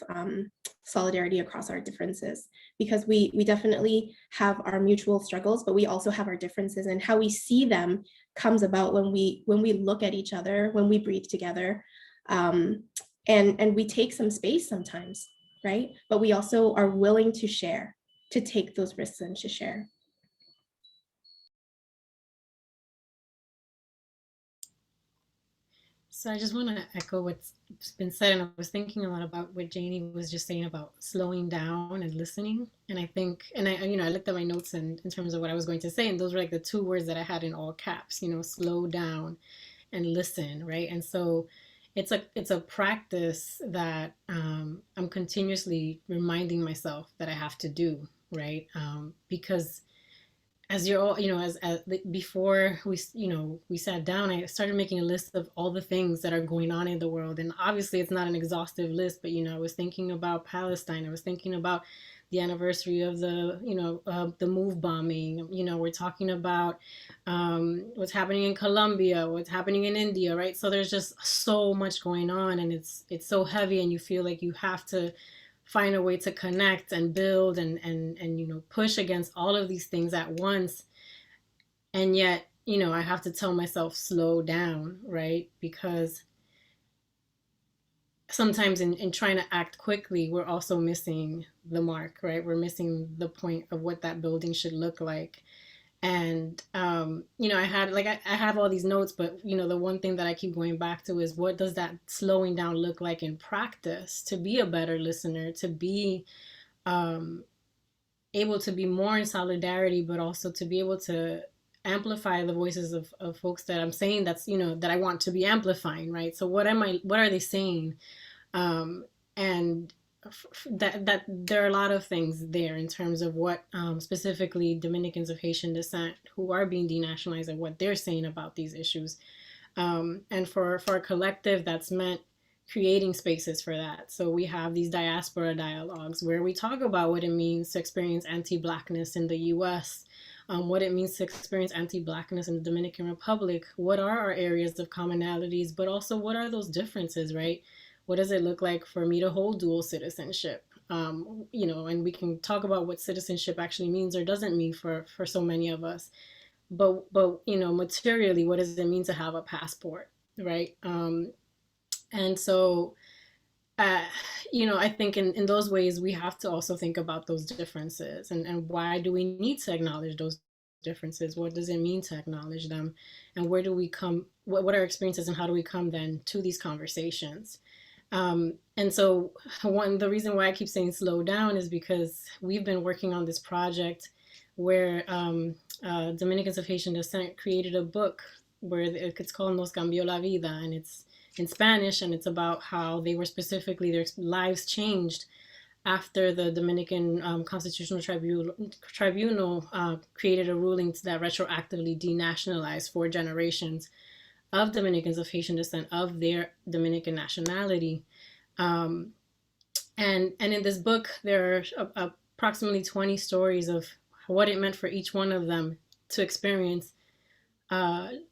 solidarity across our differences, because we definitely have our mutual struggles, but we also have our differences, and how we see them comes about when we look at each other, when we breathe together, and we take some space sometimes, right? But we also are willing to share, to take those risks and to share. So I just want to echo what's been said, and I was thinking a lot about what Janie was just saying about slowing down and listening. And I think, and I looked at my notes in terms of what I was going to say, and those were like the two words that I had in all caps, slow down and listen, right? And so it's a practice that I'm continuously reminding myself that I have to do, right? Because as you're all, before we sat down, I started making a list of all the things that are going on in the world. And obviously it's not an exhaustive list, but, I was thinking about Palestine. I was thinking about the anniversary of the MOVE bombing. We're talking about what's happening in Colombia, what's happening in India, right? So there's just so much going on, and it's so heavy, and you feel like you have to find a way to connect and build and push against all of these things at once. And yet, I have to tell myself, slow down, right? Because sometimes in trying to act quickly, we're also missing the mark, right? We're missing the point of what that building should look like. And I have all these notes, but the one thing that I keep going back to is, what does that slowing down look like in practice to be a better listener, to be able to be more in solidarity, but also to be able to amplify the voices of folks that I'm saying that I want to be amplifying, right? So what are they saying? And that there are a lot of things there in terms of what specifically Dominicans of Haitian descent who are being denationalized and what they're saying about these issues. And for a collective, that's meant creating spaces for that. So we have these Diaspora Dialogues where we talk about what it means to experience anti-Blackness in the US, what it means to experience anti-Blackness in the Dominican Republic, what are our areas of commonalities, but also what are those differences, right? What does it look like for me to hold dual citizenship? And we can talk about what citizenship actually means or doesn't mean for so many of us. But materially, what does it mean to have a passport, right? And so, I think in those ways, we have to also think about those differences and why do we need to acknowledge those differences? What does it mean to acknowledge them? And where do we come, what are our experiences and how do we come then to these conversations? And so the reason why I keep saying slow down is because we've been working on this project where Dominicans of Haitian descent created a book where it's called Nos Cambió la Vida, and it's in Spanish, and it's about how they were specifically, their lives changed after the Dominican Constitutional Tribunal created a ruling that retroactively denationalized 4 generations of Dominicans of Haitian descent of their Dominican nationality. And in this book, there are approximately 20 stories of what it meant for each one of them to experience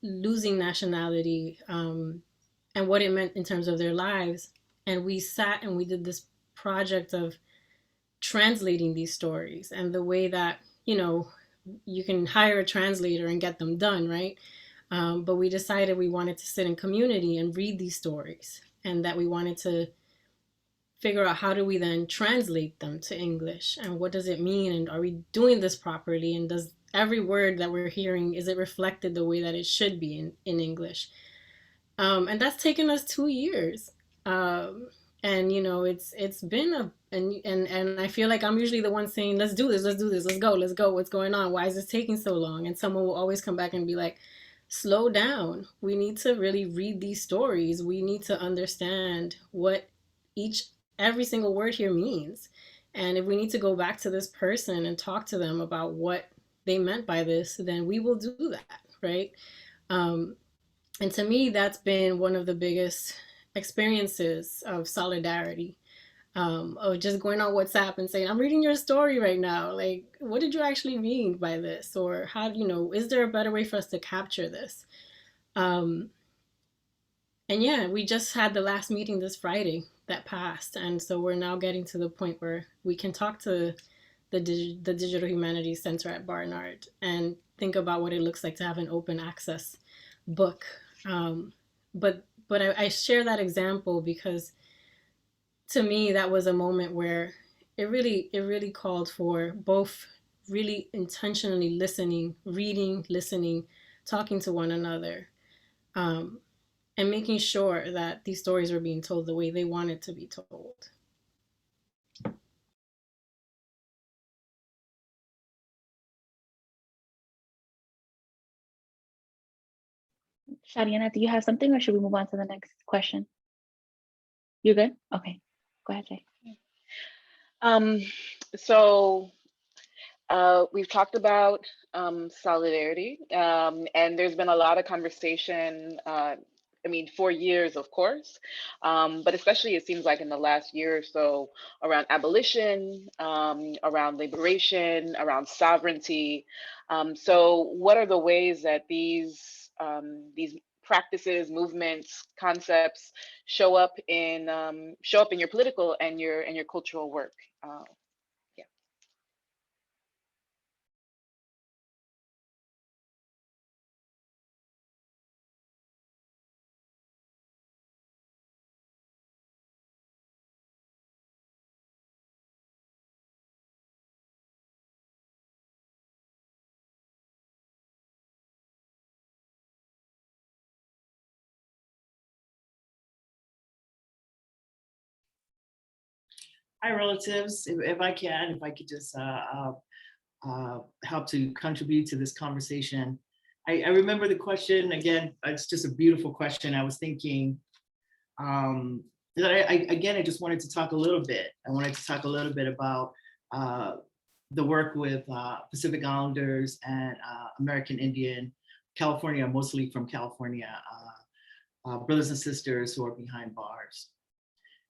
losing nationality and what it meant in terms of their lives. And we sat and we did this project of translating these stories, and the way that, you can hire a translator and get them done, right? But we decided we wanted to sit in community and read these stories, and that we wanted to figure out how do we then translate them to English, and what does it mean, and are we doing this properly, and does every word that we're hearing, is it reflected the way that it should be in English? And that's taken us 2 years. And it's been and I feel like I'm usually the one saying, let's do this, let's go, what's going on, why is this taking so long? And someone will always come back and be like, slow down, we need to really read these stories, we need to understand what every single word here means, and if we need to go back to this person and talk to them about what they meant by this, then we will do that, right? And to me, that's been one of the biggest experiences of solidarity, of just going on WhatsApp and saying, I'm reading your story right now. Like, what did you actually mean by this? Or how, is there a better way for us to capture this? And yeah, we just had the last meeting this Friday that passed. And so we're now getting to the point where we can talk to the Digital Humanities Center at Barnard and think about what it looks like to have an open access book. But I share that example because to me, that was a moment where it really called for both really intentionally listening, reading, listening, talking to one another, and making sure that these stories were being told the way they wanted to be told. Shadiana, do you have something, or should we move on to the next question? You're good? Okay, go ahead, Jay. So We've talked about solidarity, and there's been a lot of conversation. I mean, for years, of course, but especially it seems like in the last year or so around abolition, around liberation, around sovereignty. So, what are the ways that these practices, movements, concepts show up in your political and your cultural work? Yeah. Hi, relatives. If I could just help to contribute to this conversation. I remember the question again. It's just a beautiful question. I was thinking that I just wanted to talk a little bit. I wanted to talk a little bit about the work with Pacific Islanders and American Indian, California, mostly from California, brothers and sisters who are behind bars.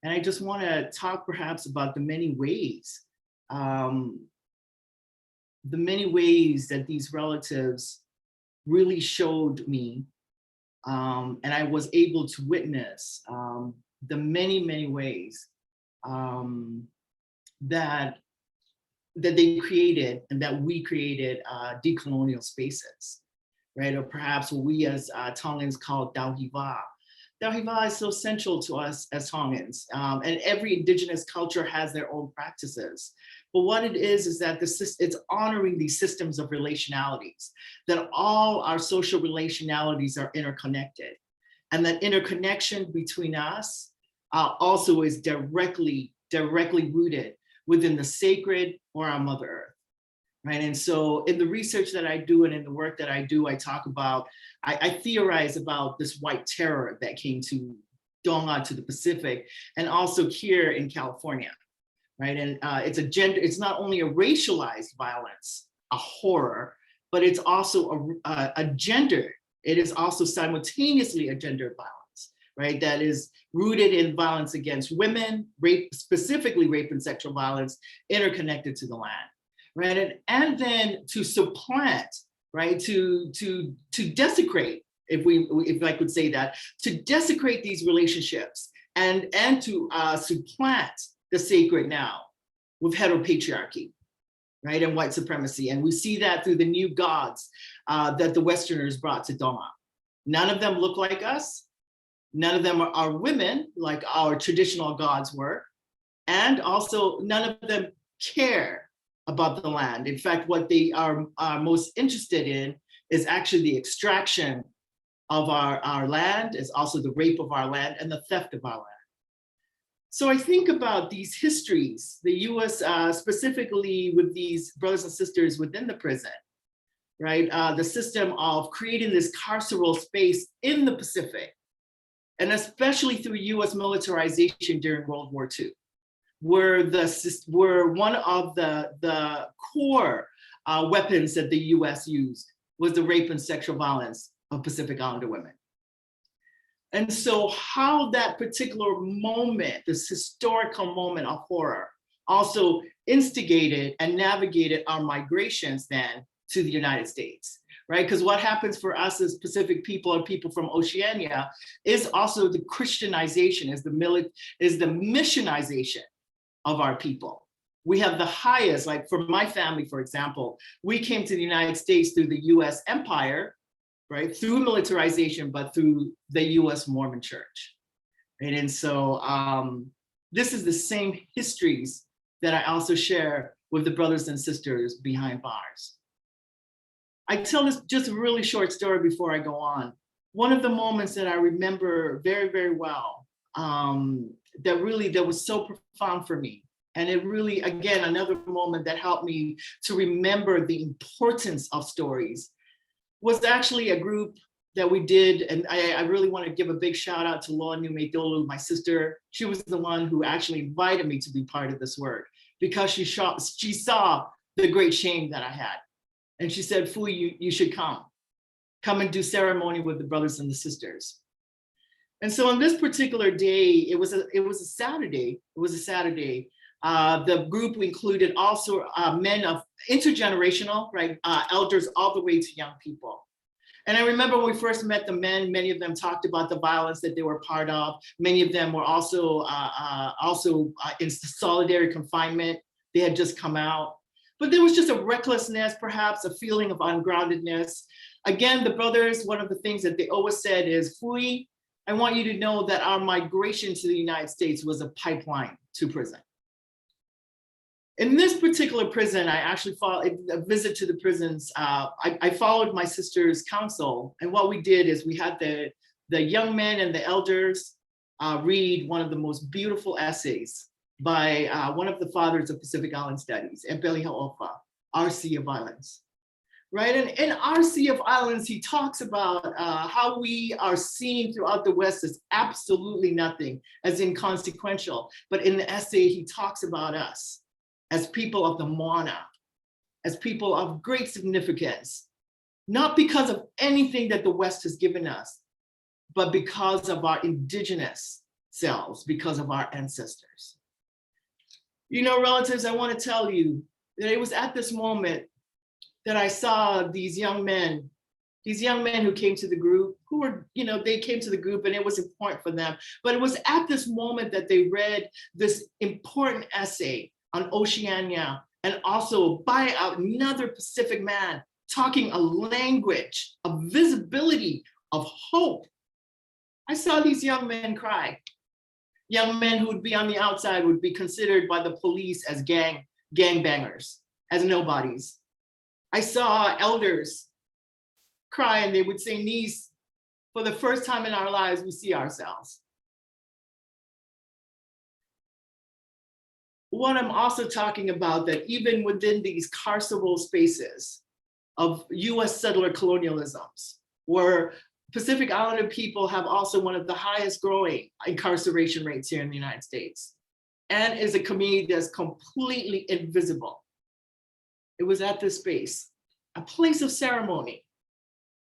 And I just want to talk perhaps about the many ways that these relatives really showed me, and I was able to witness the many ways that they created and that we created decolonial spaces, right? Or perhaps what we as Tongans call Dauhiva. Dauhiva is so central to us as Tongans, and every Indigenous culture has their own practices. But what it is that it's honoring these systems of relationalities, that all our social relationalities are interconnected, and that interconnection between us also is directly rooted within the sacred or our Mother Earth. Right. And so in the research that I do and in the work that I do, I talk about, I theorize about this white terror that came to Tonga, to the Pacific, and also here in California. Right. And it's not only a racialized violence, a horror, but it's also a gendered, it is also simultaneously a gendered violence, right? That is rooted in violence against women, rape, specifically rape and sexual violence, interconnected to the land. Right, and then to supplant, right, to desecrate, if I could say that, to desecrate these relationships and to supplant the sacred now with heteropatriarchy, right, and white supremacy, and we see that through the new gods that the Westerners brought to Tonga. None of them look like us. None of them are women like our traditional gods were, and also none of them care about the land. In fact, what they are most interested in is actually the extraction of our land, is also the rape of our land and the theft of our land. So I think about these histories, the US specifically with these brothers and sisters within the prison, right? The system of creating this carceral space in the Pacific, and especially through US militarization during World War II. Were one of the core weapons that the US used was the rape and sexual violence of Pacific Islander women. And so how that particular moment, this historical moment of horror, also instigated and navigated our migrations then to the United States, right? Because what happens for us as Pacific people or people from Oceania is also the Christianization, is the missionization of our people. We have the highest, like for my family, for example, we came to the United States through the US empire, right? Through militarization, but through the US Mormon church. Right? And so this is the same histories that I also share with the brothers and sisters behind bars. I tell this just a really short story before I go on. One of the moments that I remember very well, that was so profound for me. And it really, again, another moment that helped me to remember the importance of stories was actually a group that we did. And I really want to give a big shout out to Loa Nume-Dolu, my sister. She was the one who actually invited me to be part of this work because she saw the great shame that I had. And she said, Fui, you should come and do ceremony with the brothers and the sisters. And so on this particular day, it was a Saturday. The group included also men of intergenerational, right, elders all the way to young people. And I remember when we first met the men, many of them talked about the violence that they were part of. Many of them were also in solitary confinement. They had just come out. But there was just a recklessness, perhaps a feeling of ungroundedness. Again, the brothers, one of the things that they always said is, Fui, I want you to know that our migration to the United States was a pipeline to prison. In this particular prison, I actually followed a visit to the prisons. I followed my sister's counsel. And what we did is we had the young men and the elders read one of the most beautiful essays by one of the fathers of Pacific Island Studies, Mpeli Hau'ofa, Our Sea of Islands. Right, and in Our Sea of Islands, he talks about how we are seen throughout the West as absolutely nothing, as inconsequential. But in the essay, he talks about us as people of the Moana, as people of great significance, not because of anything that the West has given us, but because of our indigenous selves, because of our ancestors. You know, relatives, I want to tell you that it was at this moment that I saw these young men who came to the group, who were, they came to the group and it was important for them. But it was at this moment that they read this important essay on Oceania, and also by another Pacific man talking a language of visibility, of hope. I saw these young men cry. Young men who would be on the outside would be considered by the police as gangbangers, as nobodies. I saw elders cry and they would say, niece, for the first time in our lives, we see ourselves. What I'm also talking about, that even within these carceral spaces of US settler colonialisms, where Pacific Islander people have also one of the highest growing incarceration rates here in the United States, and is a community that's completely invisible. It was at this space, a place of ceremony.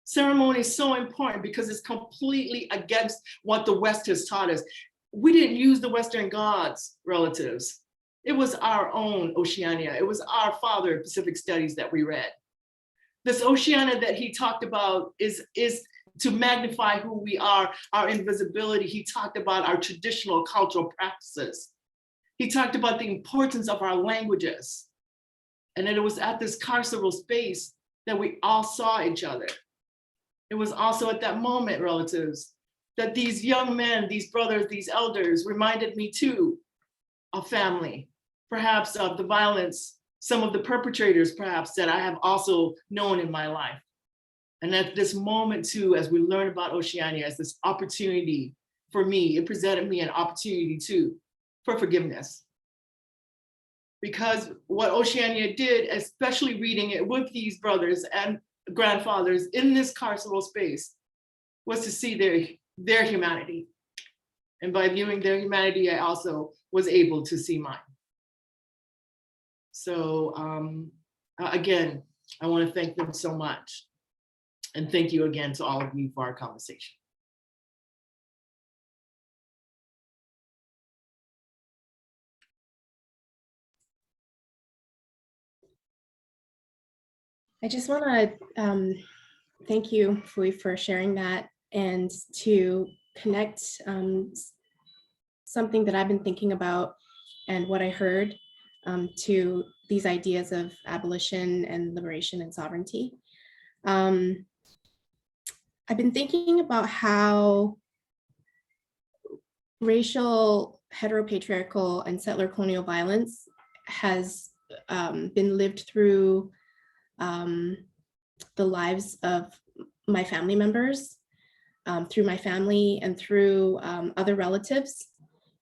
Ceremony is so important because it's completely against what the West has taught us. We didn't use the Western gods, relatives. It was our own Oceania. It was our father of Pacific Studies that we read. This Oceania that he talked about is to magnify who we are, our invisibility. He talked about our traditional cultural practices. He talked about the importance of our languages. And then it was at this carceral space that we all saw each other. It was also at that moment, relatives, that these young men, these brothers, these elders reminded me too of family, perhaps of the violence, some of the perpetrators perhaps that I have also known in my life. And at this moment too, as we learn about Oceania, as this opportunity for me, it presented me an opportunity too for forgiveness. Because what Oceania did, especially reading it with these brothers and grandfathers in this carceral space, was to see their humanity. And by viewing their humanity, I also was able to see mine. So again, I want to thank them so much. And thank you again to all of you for our conversation. I just want to thank you, Fui, for sharing that, and to connect something that I've been thinking about and what I heard to these ideas of abolition and liberation and sovereignty. I've been thinking about how racial, heteropatriarchal, and settler colonial violence has been lived through the lives of my family members, through my family and through other relatives.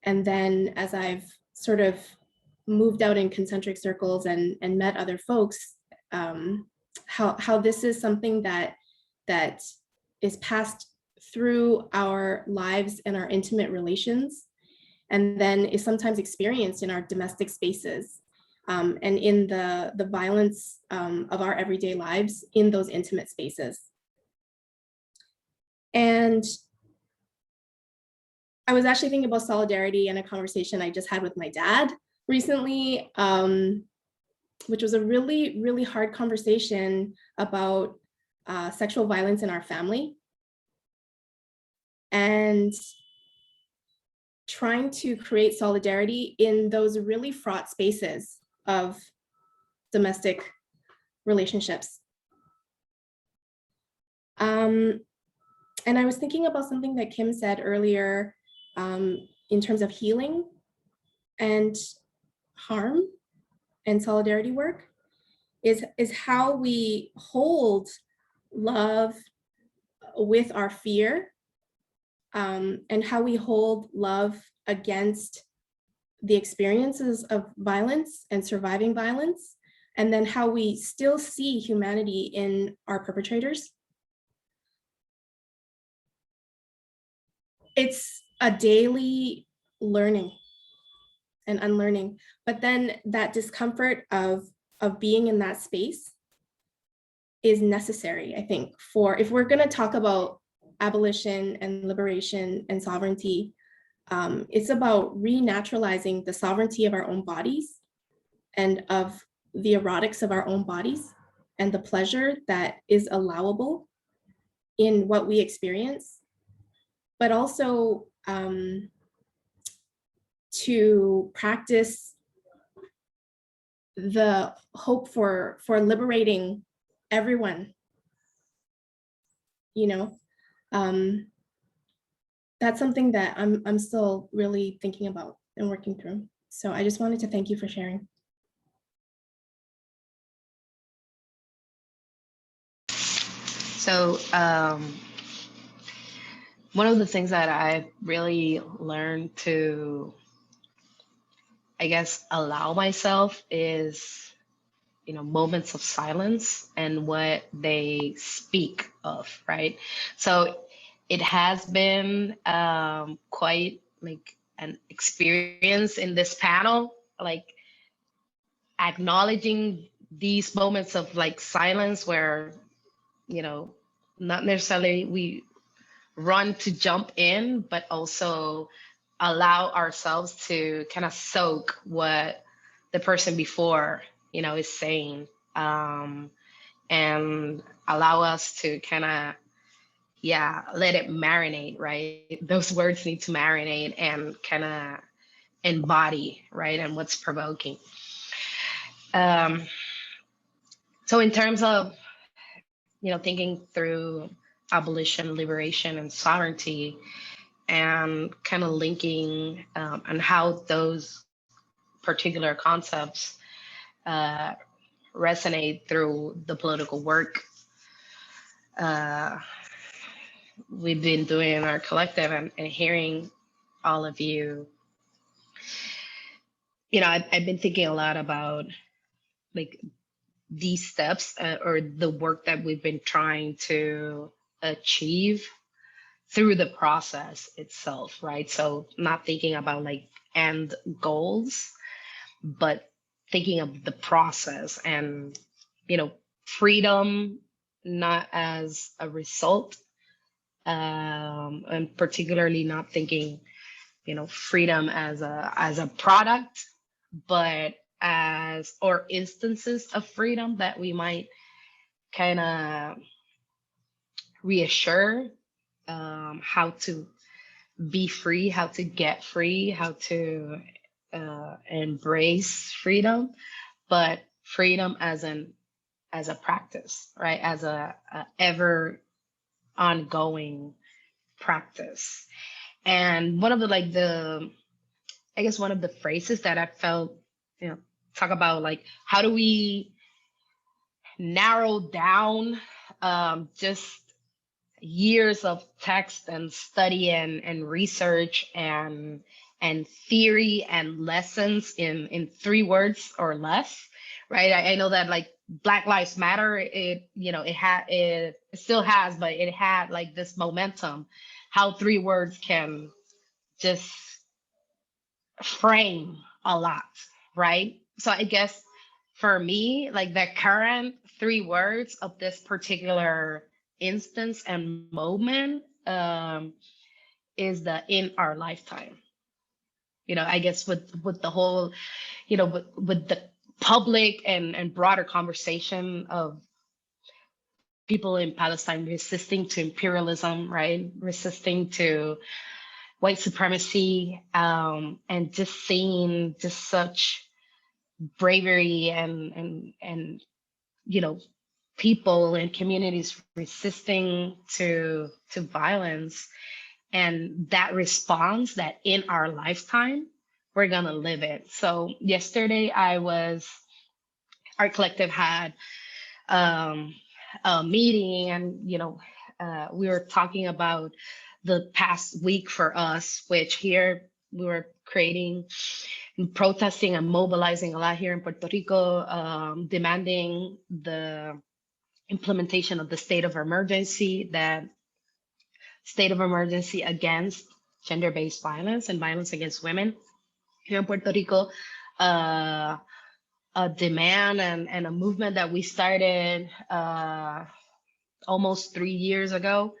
And then as I've sort of moved out in concentric circles and met other folks, how this is something that is passed through our lives and our intimate relations, and then is sometimes experienced in our domestic spaces. and in the violence of our everyday lives in those intimate spaces. And I was actually thinking about solidarity and a conversation I just had with my dad recently, which was a really, really hard conversation about sexual violence in our family. And trying to create solidarity in those really fraught spaces of domestic relationships. And I was thinking about something that Kim said earlier in terms of healing and harm and solidarity work is how we hold love with our fear, and how we hold love against the experiences of violence and surviving violence, and then how we still see humanity in our perpetrators. It's a daily learning and unlearning, but then that discomfort of being in that space is necessary, I think, for if we're going to talk about abolition and liberation and sovereignty, it's about renaturalizing the sovereignty of our own bodies and of the erotics of our own bodies and the pleasure that is allowable in what we experience, but also to practice the hope for liberating everyone, you know. That's something that I'm still really thinking about and working through. So I just wanted to thank you for sharing. So one of the things that I really learned to, I guess, allow myself is, you know, moments of silence and what they speak of, right? So it has been quite like an experience in this panel, like acknowledging these moments of like silence where, you know, not necessarily we run to jump in, but also allow ourselves to kind of soak what the person before, you know, is saying, and allow us to kind of, yeah, let it marinate, right? Those words need to marinate and kind of embody, right? And what's provoking. So in terms of, you know, thinking through abolition, liberation, and sovereignty, and kind of linking and how those particular concepts resonate through the political work we've been doing in our collective, and hearing all of you, you know, I've been thinking a lot about like these steps or the work that we've been trying to achieve through the process itself, right? So not thinking about like end goals, but thinking of the process and, you know, freedom not as a result, and particularly not thinking, you know, freedom as a product, but as, or instances of freedom that we might kind of reassure, how to be free, how to get free, how to embrace freedom, but freedom as a practice, right? As a ever ongoing practice. And one of the I guess one of the phrases that I felt, you know, talk about like how do we narrow down just years of text and study and research and theory and lessons in 3 words or less, right? I know that like Black Lives Matter, it, you know, it still has, but it had like this momentum, how 3 words can just frame a lot, right? So I guess for me, like the current 3 words of this particular instance and moment is the in our lifetime. I guess with the whole, with the public and broader conversation of people in Palestine resisting to imperialism, right? Resisting to white supremacy, and just seeing just such bravery and people and communities resisting to violence, and that response that in our lifetime we're gonna live it. So yesterday our collective had a meeting, and we were talking about the past week for us, which here we were creating and protesting and mobilizing a lot here in Puerto Rico, demanding the implementation of the state of emergency, that state of emergency against gender-based violence and violence against women here in Puerto Rico. A demand and a movement that we started almost 3 years ago.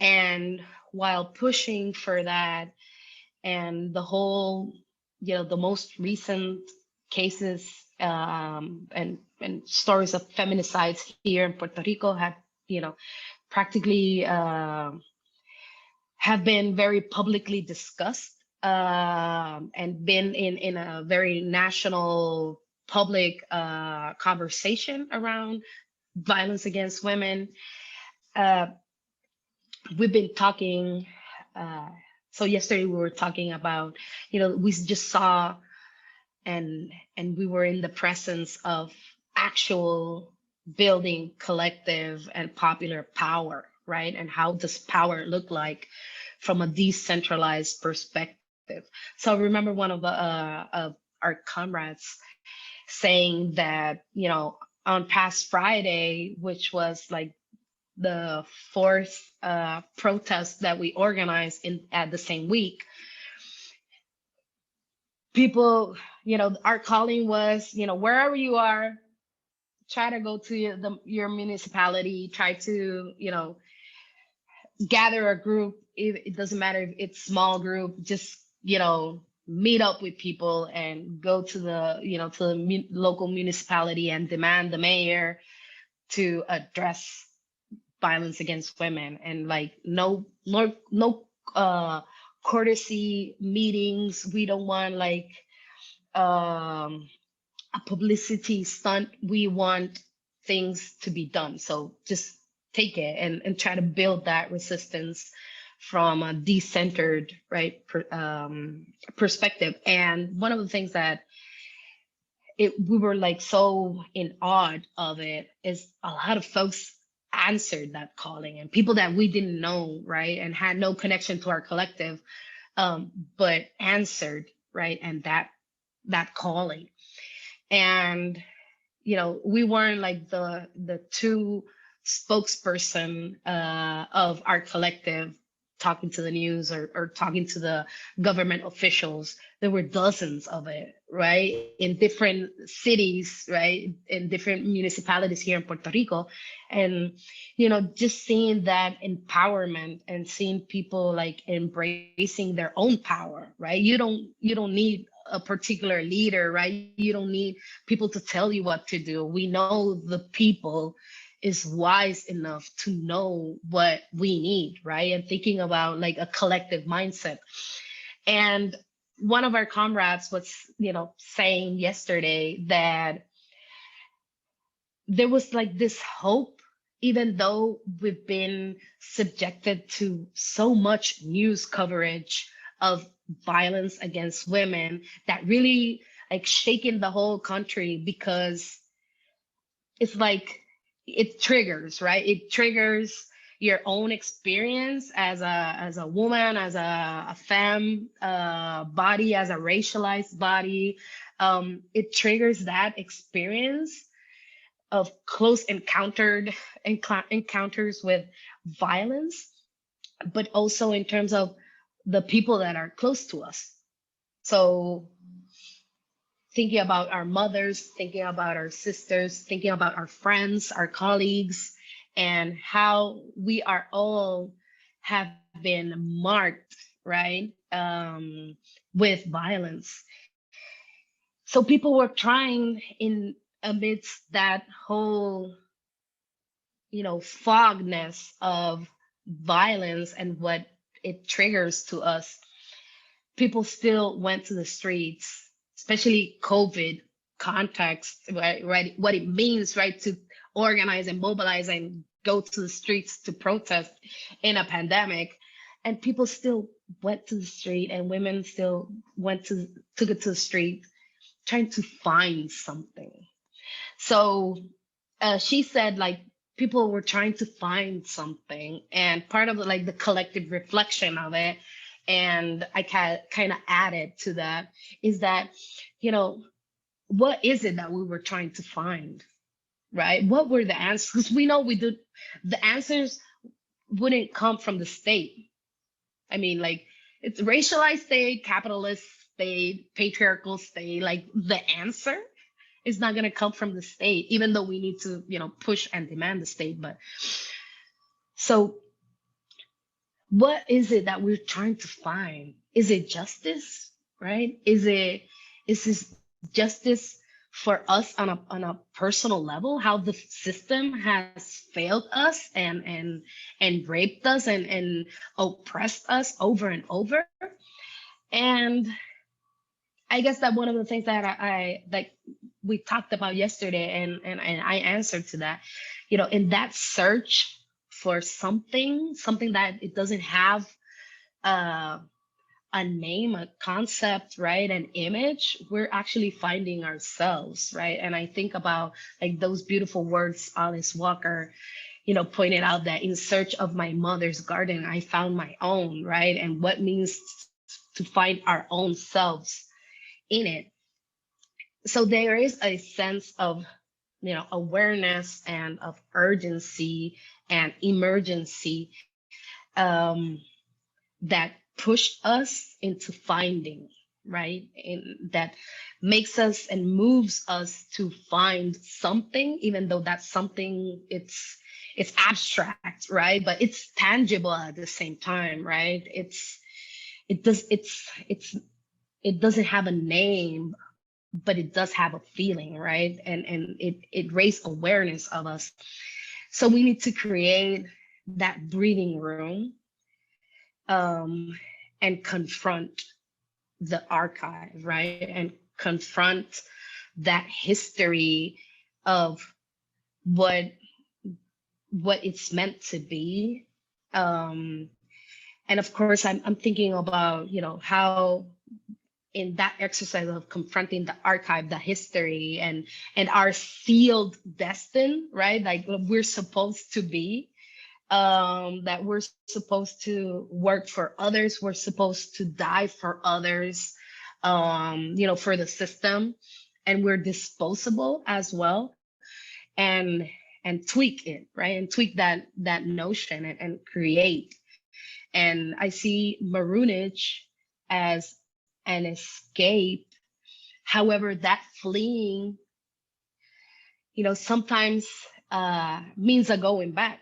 And while pushing for that, and the whole, the most recent cases and stories of feminicides here in Puerto Rico have, practically have been very publicly discussed, and been in a very national public conversation around violence against women. We've been talking, so yesterday we were talking about, we just saw and we were in the presence of actual building collective and popular power, right? And how does power look like from a decentralized perspective? So I remember one of our comrades saying that, on past Friday, which was like the 4th protest that we organized at the same week, people, our calling was, wherever you are, try to go to your municipality, try to, gather a group. It doesn't matter if it's small group, just, meet up with people and go to the, to the local municipality and demand the mayor to address violence against women. And like, no courtesy meetings. We don't want like a publicity stunt. We want things to be done. So just take it and try to build that resistance from a decentered, right, perspective. And one of the things that we were like so in awe of it is a lot of folks answered that calling, and people that we didn't know, right, and had no connection to our collective, but answered, right, and that calling. And we weren't like the two spokesperson of our collective talking to the news or talking to the government officials. There were dozens of it, right, in different cities, right, in different municipalities here in Puerto Rico. And just seeing that empowerment and seeing people like embracing their own power, right? You don't need a particular leader, right? You don't need people to tell you what to do. We know the people is wise enough to know what we need, right? And thinking about like a collective mindset. And one of our comrades was, saying yesterday that there was like this hope, even though we've been subjected to so much news coverage of violence against women that really like shaking the whole country, because it's like it triggers, right? It triggers your own experience as a woman, as a femme body, as a racialized body. It triggers that experience of close encounters with violence, but also in terms of the people that are close to us. So thinking about our mothers, thinking about our sisters, thinking about our friends, our colleagues, and how we are all have been marked, right, with violence. So people were trying in amidst that whole, fogness of violence and what it triggers to us. People still went to the streets, especially COVID context, right? What it means, right, to organize and mobilize and go to the streets to protest in a pandemic. And people still went to the street, and women still took it to the street, trying to find something. So she said, like, people were trying to find something, and part of like the collective reflection of it, and I kind of added to that, is that, what is it that we were trying to find, right? What were the answers? Because we know the answers wouldn't come from the state. I mean, like, it's racialized state, capitalist state, patriarchal state. Like, the answer is not going to come from the state, even though we need to, push and demand the state. But so what is it that we're trying to find? Is it justice, right? Is this justice for us on a personal level? How the system has failed us and raped us and oppressed us over and over? And I guess that one of the things that I like we talked about yesterday, and I answered to that, in that search for something that it doesn't have a name, a concept, right, an image, we're actually finding ourselves, right? And I think about like those beautiful words Alice Walker, pointed out, that in search of my mother's garden, I found my own, right? And what means to find our own selves in it. So there is a sense of, awareness and of urgency and emergency that pushed us into finding, right? And that makes us and moves us to find something, even though that something, it's abstract, right? But it's tangible at the same time, right? It doesn't have a name, but it does have a feeling, right? And it raised awareness of us. So we need to create that breathing room, and confront the archive, right? And confront that history of what it's meant to be. And of course, I'm thinking about, how in that exercise of confronting the archive, the history, and our sealed destiny, right? Like we're supposed to be, that we're supposed to work for others, we're supposed to die for others, for the system, and we're disposable as well, and tweak it, right? And tweak that notion and create. And I see Marronage as an escape. However, that fleeing, sometimes means a going back,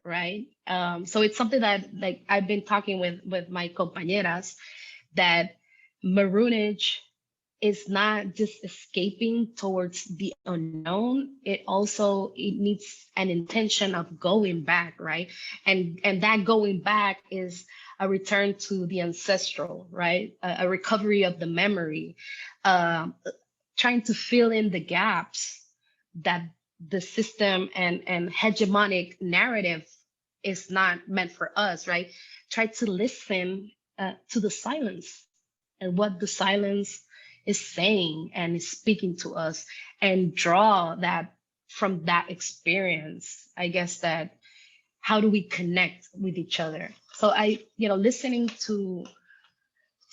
right? So it's something that, like, I've been talking with my compañeras, that Marronage is not just escaping towards the unknown. It needs an intention of going back, right? And that going back is a return to the ancestral, right? A recovery of the memory, trying to fill in the gaps that the system and hegemonic narrative is not meant for us, right? Try to listen to the silence and what the silence is saying and is speaking to us, and draw that from that experience. I guess that, how do we connect with each other? So listening to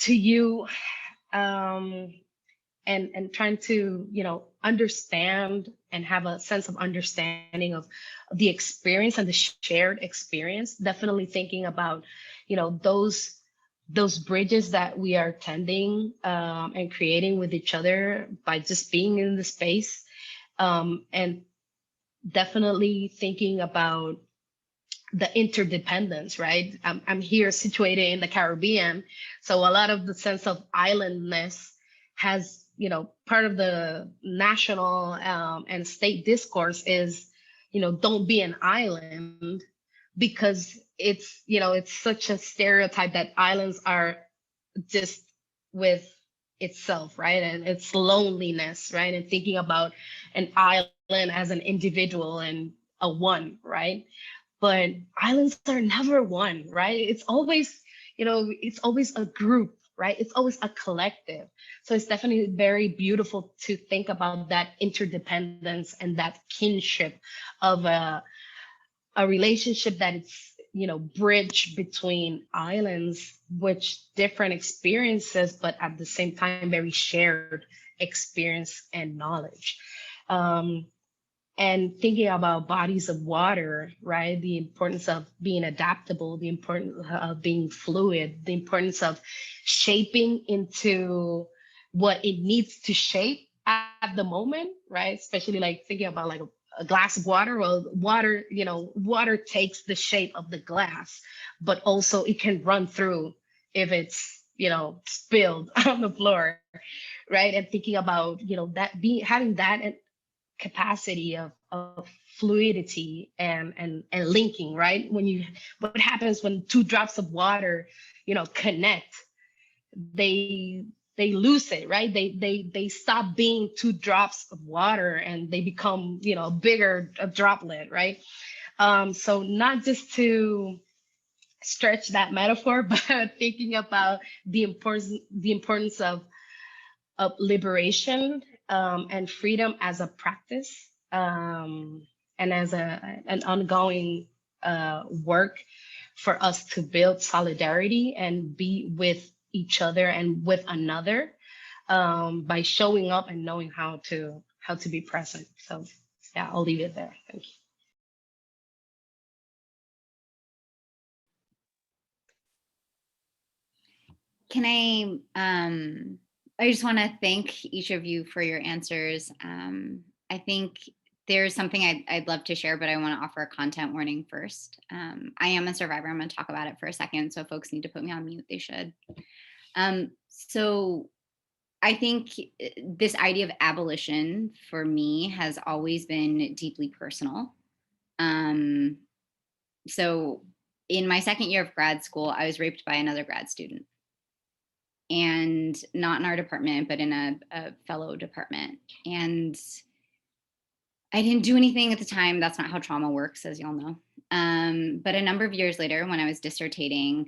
you, and trying to, understand and have a sense of understanding of the experience and the shared experience, definitely thinking about, those those bridges that we are tending and creating with each other by just being in the space, and definitely thinking about the interdependence, right? I'm here situated in the Caribbean, so a lot of the sense of islandness has, you know, part of the national and state discourse is, you know, don't be an island, because it's, you know, it's such a stereotype that islands are just with itself, right? And it's loneliness, right? And thinking about an island as an individual and a one, right? But islands are never one, right? It's always, you know, it's always a group, right? It's always a collective. So it's definitely very beautiful to think about that interdependence and that kinship of a relationship that it's, you know, bridge between islands, which different experiences, but at the same time, very shared experience and knowledge. And thinking about bodies of water, right? The importance of being adaptable, the importance of being fluid, the importance of shaping into what it needs to shape at the moment, right? Especially like thinking about like a glass of water. Well, water, you know, water takes the shape of the glass, but also it can run through if it's, you know, spilled on the floor, right? And thinking about, you know, that having that capacity of fluidity and linking, right? What happens when two drops of water, you know, connect, they lose it, right? They stop being two drops of water and they become, you know, a droplet, right? So not just to stretch that metaphor, but thinking about the importance of liberation and freedom as a practice, and as an ongoing work for us to build solidarity and be with each other and with another, by showing up and knowing how to be present. So yeah, I'll leave it there. Thank you. Can I just want to thank each of you for your answers. I think there's something I'd love to share, but I want to offer a content warning first. I am a survivor. I'm going to talk about it for a second. So if folks need to put me on mute, they should. So I think this idea of abolition for me has always been deeply personal. So in my second year of grad school, I was raped by another grad student. And not in our department, but in a fellow department. And I didn't do anything at the time. That's not how trauma works, as y'all know. But a number of years later, when I was dissertating,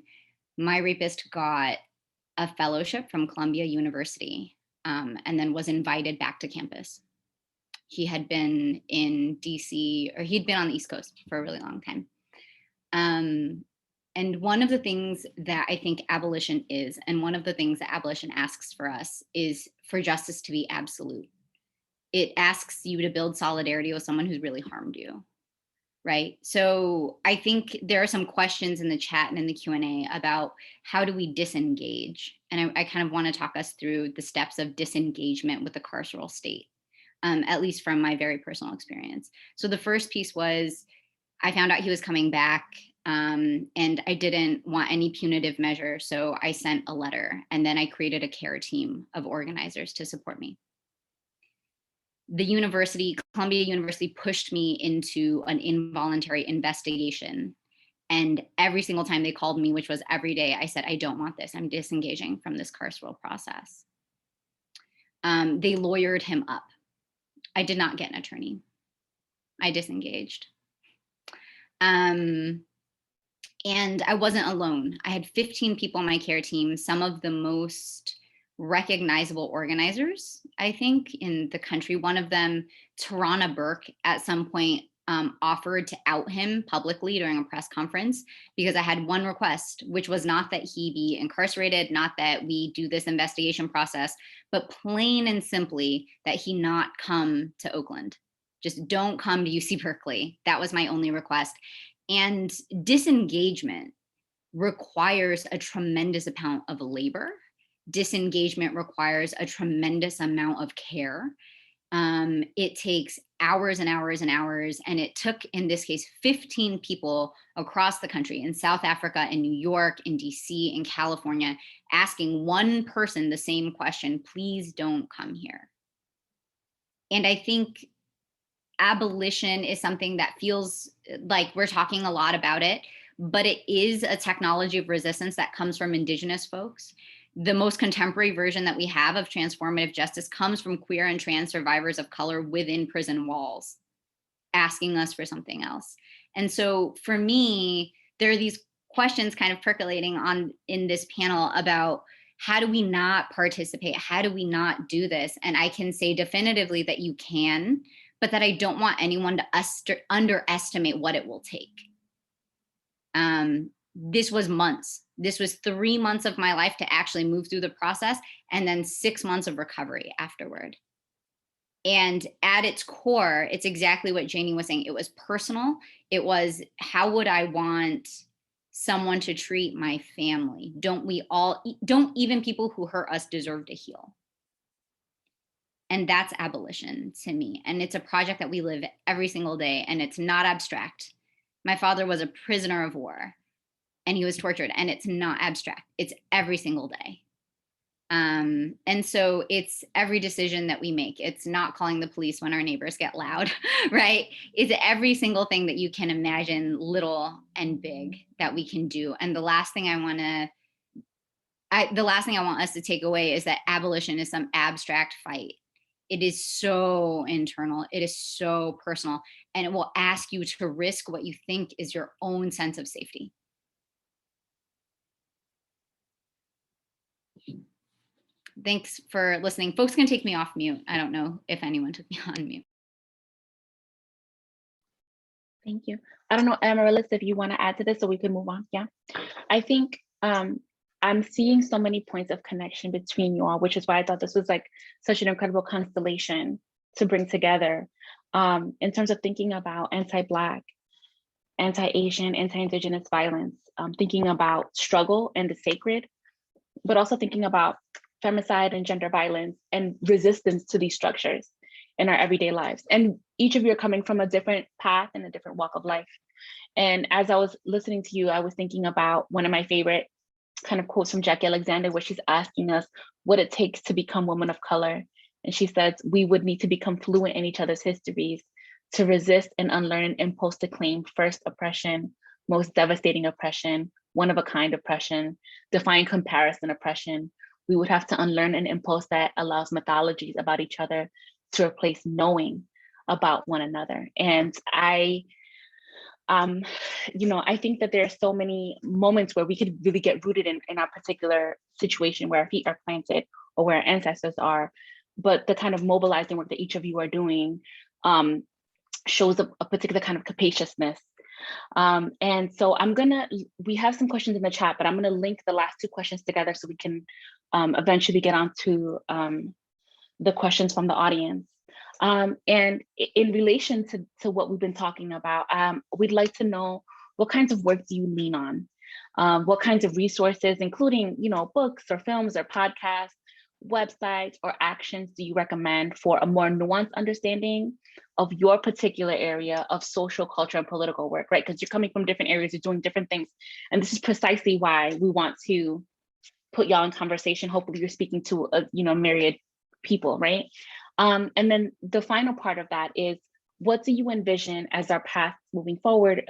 my rapist got a fellowship from Columbia University, and then was invited back to campus. He had been in DC, or he'd been on the East Coast for a really long time. And one of the things that I think abolition is, and one of the things that abolition asks for us, is for justice to be absolute. It asks you to build solidarity with someone who's really harmed you, right? So I think there are some questions in the chat and in the Q&A about how do we disengage? And I kind of want to talk us through the steps of disengagement with the carceral state, at least from my very personal experience. So the first piece was, I found out he was coming back. And I didn't want any punitive measure, so I sent a letter, and then I created a care team of organizers to support me. The university, Columbia University, pushed me into an involuntary investigation. And every single time they called me, which was every day, I said, I don't want this. I'm disengaging from this carceral process. They lawyered him up. I did not get an attorney. I disengaged. And I wasn't alone. I had 15 people on my care team, some of the most recognizable organizers, I think, in the country. One of them, Tarana Burke, at some point offered to out him publicly during a press conference because I had one request, which was not that he be incarcerated, not that we do this investigation process, but plain and simply that he not come to Oakland. Just don't come to UC Berkeley. That was my only request. And disengagement requires a tremendous amount of labor. Disengagement requires a tremendous amount of care. It takes hours and hours and hours. And it took, in this case, 15 people across the country, in South Africa, in New York, in DC, in California, asking one person the same question: please don't come here. And I think abolition is something that feels like we're talking a lot about it, but it is a technology of resistance that comes from Indigenous folks. The most contemporary version that we have of transformative justice comes from queer and trans survivors of color within prison walls, asking us for something else. And so for me, there are these questions kind of percolating on in this panel about how do we not participate? How do we not do this? And I can say definitively that you can, but that I don't want anyone to underestimate what it will take. This was months. This was 3 months of my life to actually move through the process, and then 6 months of recovery afterward. And at its core, it's exactly what Janie was saying. It was personal. It was, how would I want someone to treat my family? Don't even people who hurt us deserve to heal? And that's abolition to me. And it's a project that we live every single day, and it's not abstract. My father was a prisoner of war, and he was tortured, and it's not abstract. It's every single day. And so it's every decision that we make. It's not calling the police when our neighbors get loud, right? It's every single thing that you can imagine, little and big, that we can do. And the last thing I want us to take away is that abolition is some abstract fight. It is so internal. It is so personal, and it will ask you to risk what you think is your own sense of safety. Thanks for listening. Folks can take me off mute. I don't know if anyone took me on mute. Thank you. I don't know, Amaryllis, if you want to add to this so we can move on. Yeah, I think I'm seeing so many points of connection between you all, which is why I thought this was like such an incredible constellation to bring together in terms of thinking about anti-Black, anti-Asian, anti-Indigenous violence, thinking about struggle and the sacred, but also thinking about femicide and gender violence and resistance to these structures in our everyday lives. And each of you are coming from a different path and a different walk of life. And as I was listening to you, I was thinking about one of my favorite kind of quotes from Jackie Alexander, where she's asking us what it takes to become women of color. And she says, we would need to become fluent in each other's histories to resist and unlearn an impulse to claim first oppression, most devastating oppression, one of a kind oppression, defying comparison oppression. We would have to unlearn an impulse that allows mythologies about each other to replace knowing about one another. And I think that there are so many moments where we could really get rooted in our particular situation where our feet are planted or where our ancestors are. But the kind of mobilizing work that each of you are doing shows a particular kind of capaciousness. And so we have some questions in the chat, but I'm gonna link the last two questions together so we can eventually get onto the questions from the audience. And in relation to what we've been talking about, we'd like to know what kinds of work do you lean on? What kinds of resources, including books or films or podcasts, websites or actions do you recommend for a more nuanced understanding of your particular area of social, culture, and political work, right? Because you're coming from different areas, you're doing different things. And this is precisely why we want to put y'all in conversation. Hopefully you're speaking to myriad people, right? And then the final part of that is, what do you envision as our path moving forward,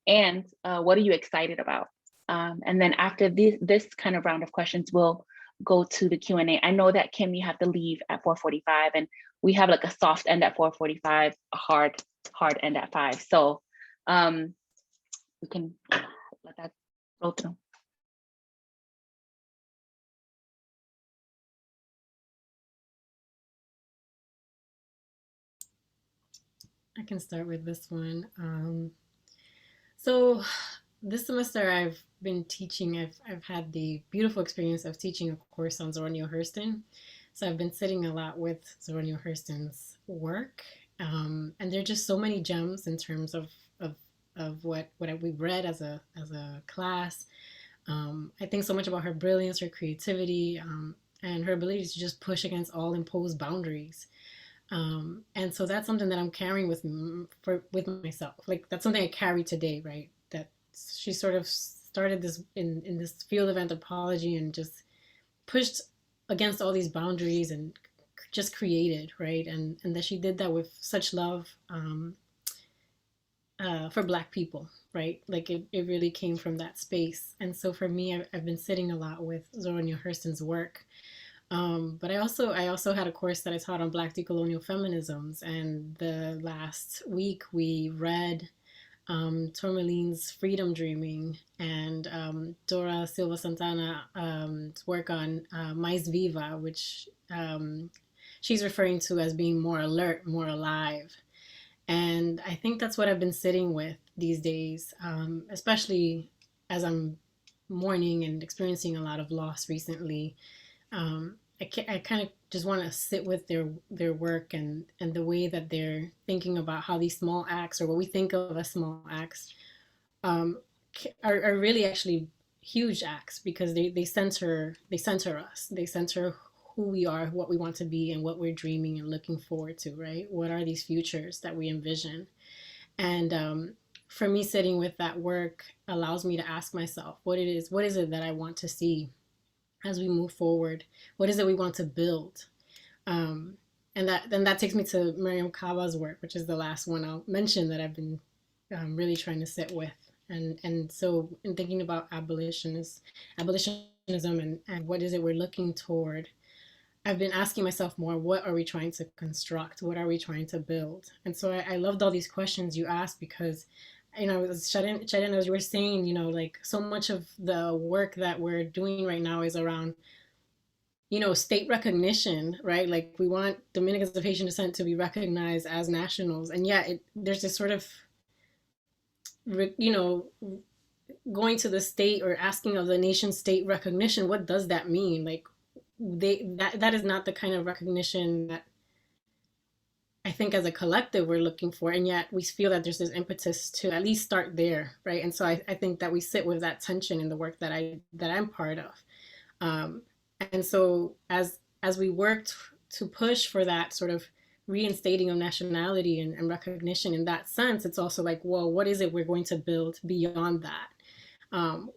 and what are you excited about? And then after this kind of round of questions, we'll go to the Q&A. I know that, Kim, you have to leave at 4:45, and we have like a soft end at 4:45, a hard end at 5. So we can let that go through. I can start with this one. So this semester I've been teaching, I've had the beautiful experience of teaching a course on Zora Neale Hurston. So I've been sitting a lot with Zora Neale Hurston's work. And there are just so many gems in terms of what we've read as a class. I think so much about her brilliance, her creativity, and her ability to just push against all imposed boundaries. And so that's something that I'm carrying with myself. Like that's something I carry today, right? That she sort of started this in this field of anthropology and just pushed against all these boundaries and just created, right? And that she did that with such love for Black people, right? Like it really came from that space. And so for me, I've been sitting a lot with Zora Neale Hurston's work. But I also had a course that I taught on Black decolonial feminisms, and the last week we read Tourmaline's Freedom Dreaming and Dora Silva Santana's work on Mais Viva, which she's referring to as being more alert, more alive. And I think that's what I've been sitting with these days, especially as I'm mourning and experiencing a lot of loss recently. I kind of just want to sit with their work and the way that they're thinking about how these small acts, or what we think of as small acts, are really actually huge acts, because they center us. They center who we are, what we want to be, and what we're dreaming and looking forward to, right? What are these futures that we envision? And for me, sitting with that work allows me to ask myself what is it that I want to see as we move forward? What is it we want to build? And that takes me to Miriam Kaba's work, which is the last one I'll mention that I've been really trying to sit with. And so in thinking about abolitionism and what is it we're looking toward, I've been asking myself more, what are we trying to construct? What are we trying to build? And so I loved all these questions you asked, because Shaden, as you were saying, like so much of the work that we're doing right now is around, state recognition, right? Like we want Dominicans of Haitian descent to be recognized as nationals. And yet there's this sort of, going to the state or asking of the nation state recognition. What does that mean? Like that is not the kind of recognition that I think as a collective we're looking for, and yet we feel that there's this impetus to at least start there, right? And so I think that we sit with that tension in the work that I'm part of, and so as we worked to push for that sort of reinstating of nationality and recognition in that sense, it's also like, well, what is it we're going to build beyond that?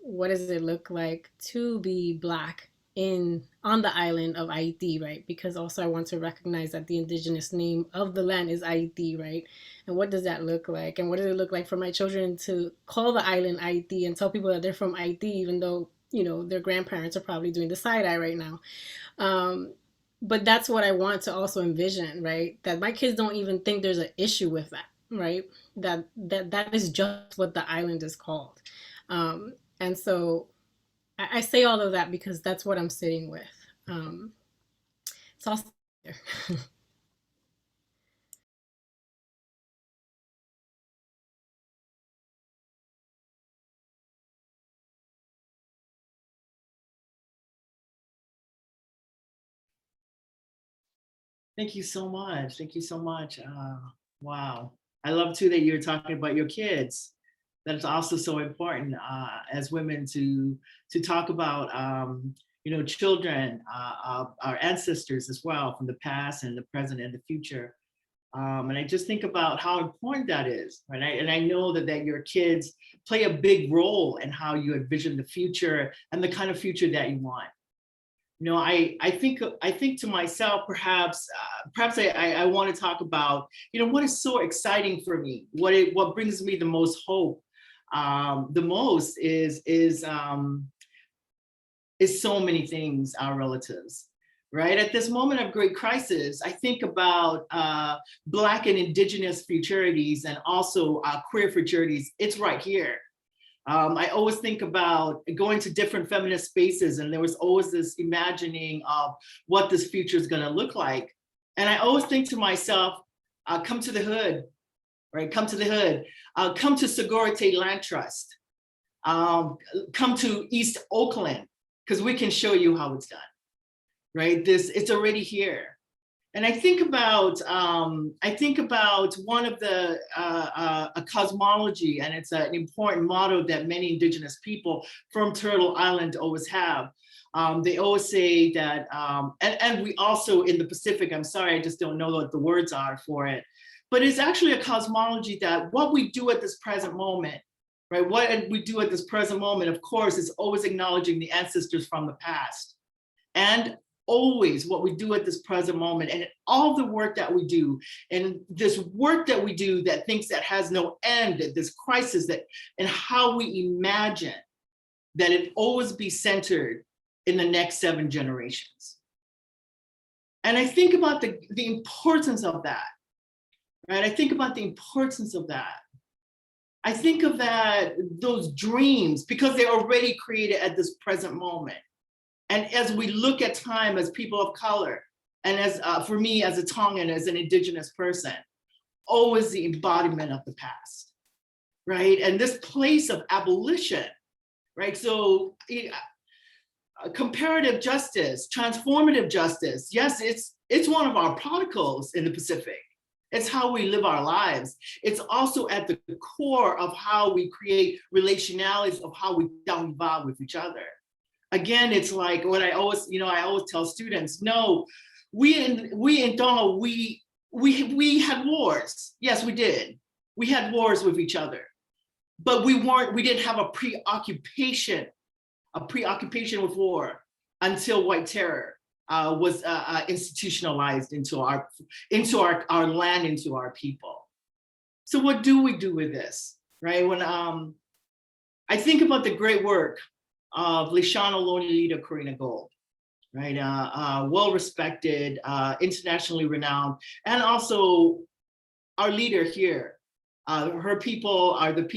What does it look like to be Black on the island of Haiti, right? Because also I want to recognize that the indigenous name of the land is Haiti, right? And what does that look like? And what does it look like for my children to call the island Haiti and tell people that they're from Haiti, even though, their grandparents are probably doing the side eye right now. But that's what I want to also envision, right? That my kids don't even think there's an issue with that, right? That is just what the island is called. And so I say all of that because that's what I'm sitting with. So I'll stop there. Thank you so much. Thank you so much. Wow. I love too that you're talking about your kids. That's also so important as women to talk about, children, our ancestors as well, from the past and the present and the future. And I just think about how important that is, right? And I know that your kids play a big role in how you envision the future and the kind of future that you want. I think to myself, perhaps I want to talk about, what is so exciting for me, what brings me the most hope, the most is so many things, our relatives, right? At this moment of great crisis, I think about Black and Indigenous futurities and also queer futurities. It's right here. I always think about going to different feminist spaces, and there was always this imagining of what this future is going to look like. And I always think to myself, come to the hood, right? Come to the hood. Come to Segurite Land Trust. Come to East Oakland, because we can show you how it's done, right? It's already here. And I think about one of the a cosmology, and it's an important motto that many Indigenous people from Turtle Island always have. They always say that, and we also in the Pacific, I'm sorry, I just don't know what the words are for it, but it's actually a cosmology that what we do at this present moment, right? What we do at this present moment, of course, is always acknowledging the ancestors from the past. And always what we do at this present moment, and all the work that we do, and this work that we do that thinks that has no end, this crisis, that, and how we imagine that it always be centered in the next 7 generations. And I think about the importance of that, right? I think about the importance of that. I think of that, those dreams, because they're already created at this present moment. And as we look at time as people of color, and as for me as a Tongan, as an Indigenous person, always the embodiment of the past, right? And this place of abolition, right? So comparative justice, transformative justice, yes, it's one of our protocols in the Pacific. It's how we live our lives. It's also at the core of how we create relationalities, of how we evolve with each other. Again, it's like what I always tell students, no, we in Tonga, we had wars. Yes, we did. We had wars with each other, but we didn't have a preoccupation with war until white terror was institutionalized into our land, into our people. So what do we do with this, right? When I think about the great work of Lishana Loni leader Karina Gold, right? Well-respected, internationally renowned, and also our leader here. Her people are the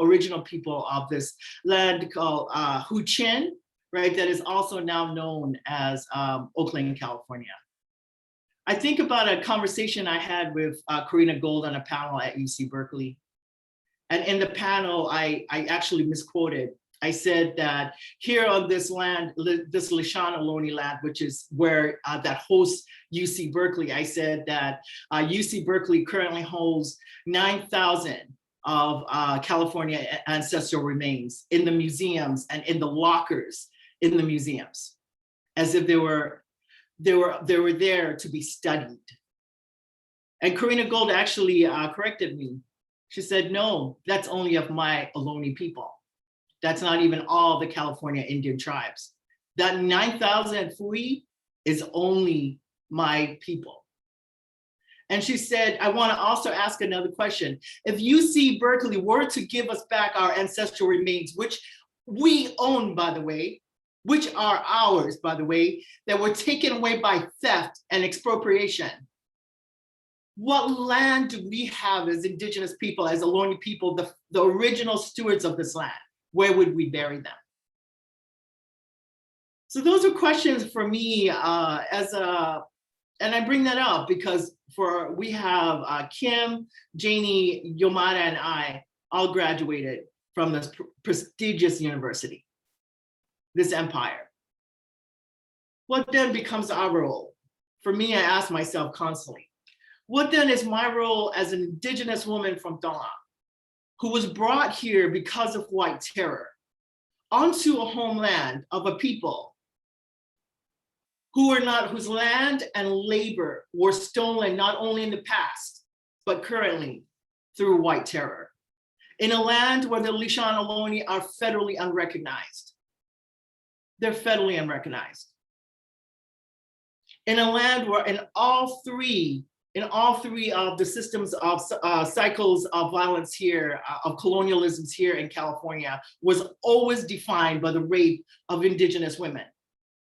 original people of this land called Huichin, right? That is also now known as Oakland, California. I think about a conversation I had with Karina Gold on a panel at UC Berkeley. And in the panel, I actually misquoted. I said that here on this land, this Lishana Loni land, which is where that hosts UC Berkeley, I said that UC Berkeley currently holds 9,000 of California ancestral remains in the museums and in the lockers in the museums, as if they were there to be studied. And Karina Gold actually corrected me. She said, no, that's only of my Ohlone people. That's not even all the California Indian tribes. That 9,000 Fui is only my people. And she said, I want to also ask another question. If UC Berkeley were to give us back our ancestral remains, which we own, by the way, which are ours, by the way, that were taken away by theft and expropriation, what land do we have as Indigenous people, as Ohlone people, the original stewards of this land? Where would we bury them? So those are questions for me and I bring that up because we have Kim, Janie, Yomada, and I all graduated from this prestigious university, this empire. What then becomes our role? For me, I ask myself constantly, what then is my role as an Indigenous woman from Tonga, who was brought here because of white terror, onto a homeland of a people whose land and labor were stolen not only in the past, but currently through white terror, in a land where the Lishana Loni are federally unrecognized. They're federally unrecognized. In a land where in all three of the systems of cycles of violence here, of colonialisms here in California, was always defined by the rape of Indigenous women,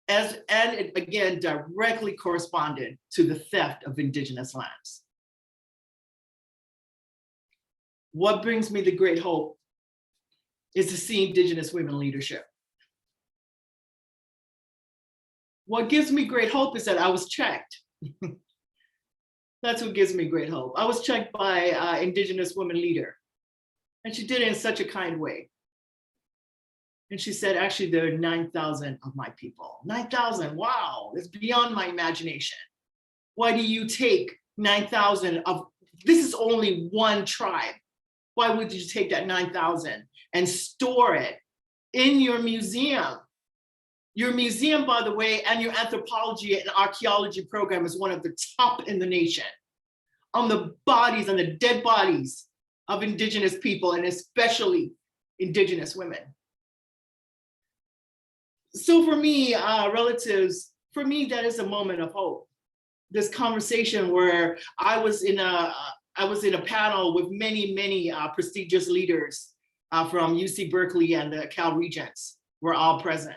and it again directly corresponded to the theft of Indigenous lands. What brings me the great hope is to see Indigenous women leadership. What gives me great hope is that I was checked. That's what gives me great hope. I was checked by Indigenous woman leader, and she did it in such a kind way. And she said, actually, there are 9,000 of my people. 9,000, wow, it's beyond my imagination. Why do you take 9,000 of, this is only one tribe. Why would you take that 9,000 and store it in your museum? Your museum, by the way, and your anthropology and archaeology program is one of the top in the nation on the bodies and the dead bodies of Indigenous people, and especially Indigenous women. So for me, relatives, for me, that is a moment of hope. This conversation where I was in a panel with many prestigious leaders from UC Berkeley and the Cal Regents were all present.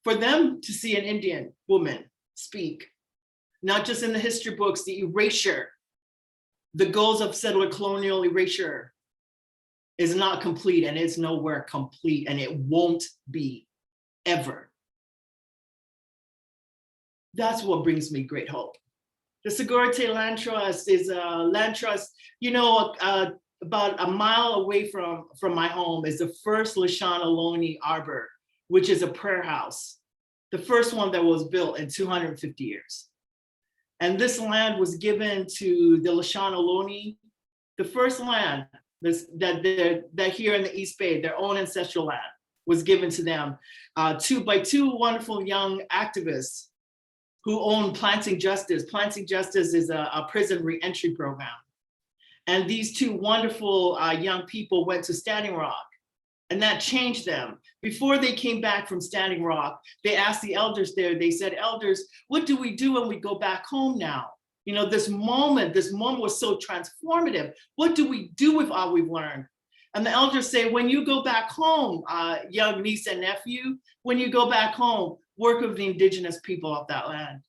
For them to see an Indian woman speak, not just in the history books, the erasure, the goals of settler colonial erasure is not complete, and it's nowhere complete, and it won't be ever. That's what brings me great hope. The Scarcity Land Trust is a land trust, you know, about a mile away from my home is the first Lashana Loney Arbor, which is a prayer house, the first one that was built in 250 years. And this land was given to the Lashana Loney, the first land that here in the East Bay, their own ancestral land, was given to them by two wonderful young activists who own Planting Justice. Planting Justice is a prison reentry program. And these two wonderful young people went to Standing Rock, and that changed them. Before they came back from Standing Rock, they asked the elders there, they said, elders, what do we do when we go back home now? You know, this moment was so transformative. What do we do with all we've learned? And the elders say, when you go back home, young niece and nephew, when you go back home, work with the Indigenous people of that land.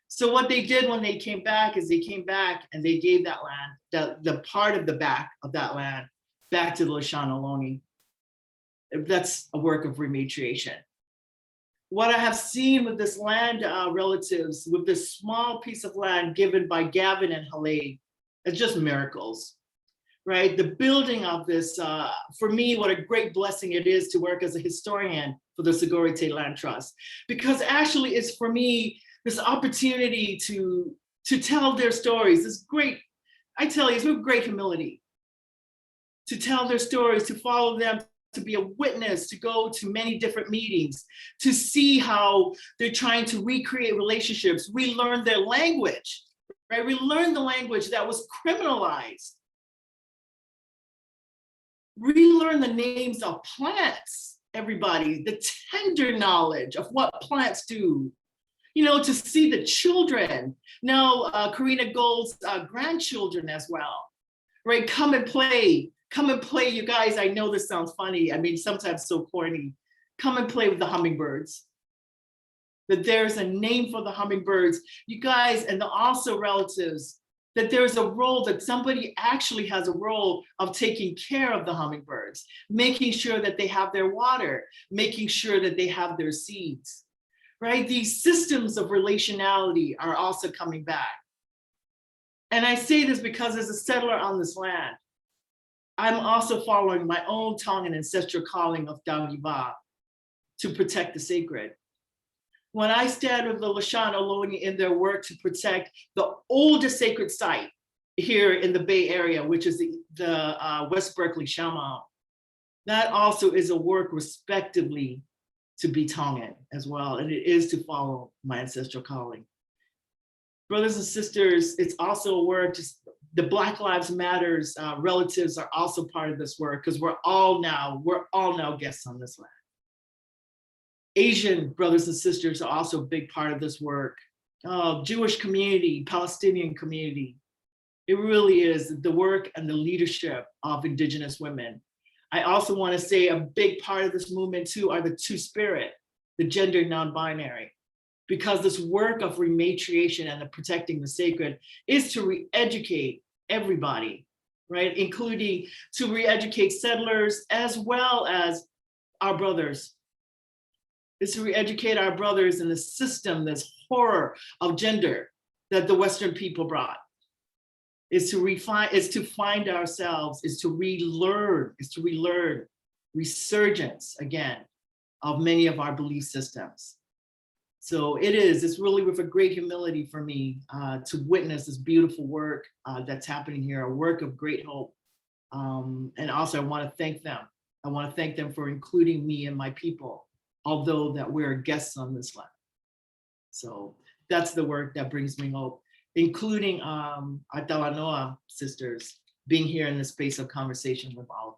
So what they did when they came back is they came back and they gave that land, the part of the back of that land, back to the Lashana Loney. That's a work of rematriation. What I have seen with this land relatives, with this small piece of land given by Gavin and Haley, it's just miracles, right? The building of this, for me, what a great blessing it is to work as a historian for the Scarcity Land Trust, because actually it's for me, this opportunity to tell their stories, this great, I tell you, it's with great humility, to tell their stories, to follow them, to be a witness, to go to many different meetings, to see how they're trying to recreate relationships. We learn their language, right? We learn the language that was criminalized. Relearn the names of plants, everybody, the tender knowledge of what plants do. You know, to see the children, now Karina Gold's grandchildren as well, right? Come and play, you guys. I know this sounds funny. I mean, sometimes so corny. Come and play with the hummingbirds. That there's a name for the hummingbirds, you guys, and also relatives, that there's a role, that somebody actually has a role of taking care of the hummingbirds, making sure that they have their water, making sure that they have their seeds, right? These systems of relationality are also coming back. And I say this because as a settler on this land, I'm also following my own Tongan ancestral calling of Dangiba to protect the sacred. When I stand with the Lashana Loney in their work to protect the oldest sacred site here in the Bay Area, which is the West Berkeley Shaman, that also is a work respectively to be Tongan as well, and it is to follow my ancestral calling. Brothers and sisters, it's also a work, the Black Lives Matters relatives are also part of this work, because we're all now guests on this land. Asian brothers and sisters are also a big part of this work. Jewish community, Palestinian community. It really is the work and the leadership of Indigenous women. I also want to say a big part of this movement too are the two-spirit, the gender non-binary, because this work of rematriation and the protecting the sacred is to re-educate everybody, right? Including to re-educate settlers as well as our brothers. Is to re-educate our brothers in the system, this horror of gender that the Western people brought. Is to find ourselves, is to relearn resurgence again of many of our belief systems. So it's really with a great humility for me to witness this beautiful work that's happening here, a work of great hope. And also I want to thank them. I want to thank them for including me and my people, although that we're guests on this land. So that's the work that brings me hope, including our Talanoa sisters being here in the space of conversation with all of you.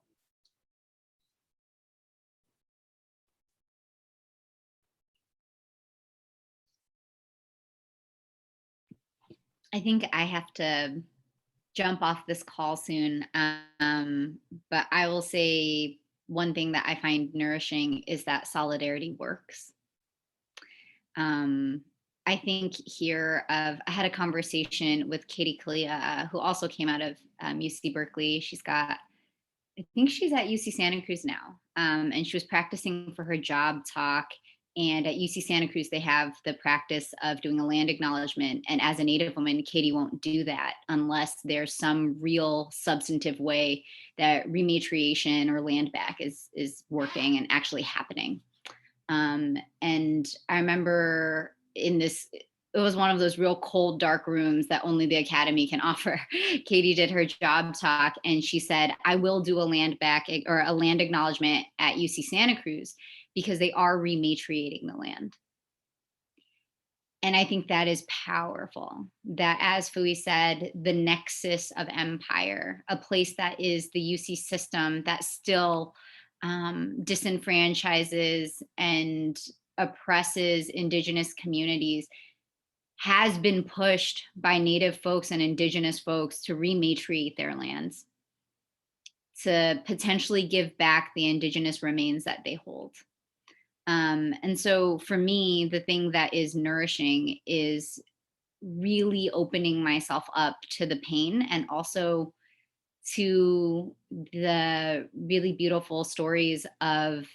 I think I have to jump off this call soon, but I will say one thing that I find nourishing is that solidarity works. I think I had a conversation with Katie Kalia, who also came out of UC Berkeley. I think she's at UC Santa Cruz now, and she was practicing for her job talk. And at UC Santa Cruz, they have the practice of doing a land acknowledgement. And as a Native woman, Katie won't do that unless there's some real substantive way that rematriation or land back is working and actually happening. And I remember it was one of those real cold, dark rooms that only the academy can offer. Katie did her job talk and she said, I will do a land back or a land acknowledgement at UC Santa Cruz because they are rematriating the land. And I think that is powerful, that as Fui said, the nexus of empire, a place that is the UC system that still disenfranchises and oppresses Indigenous communities, has been pushed by Native folks and Indigenous folks to rematriate their lands, to potentially give back the Indigenous remains that they hold. And so for me, the thing that is nourishing is really opening myself up to the pain and also to the really beautiful stories of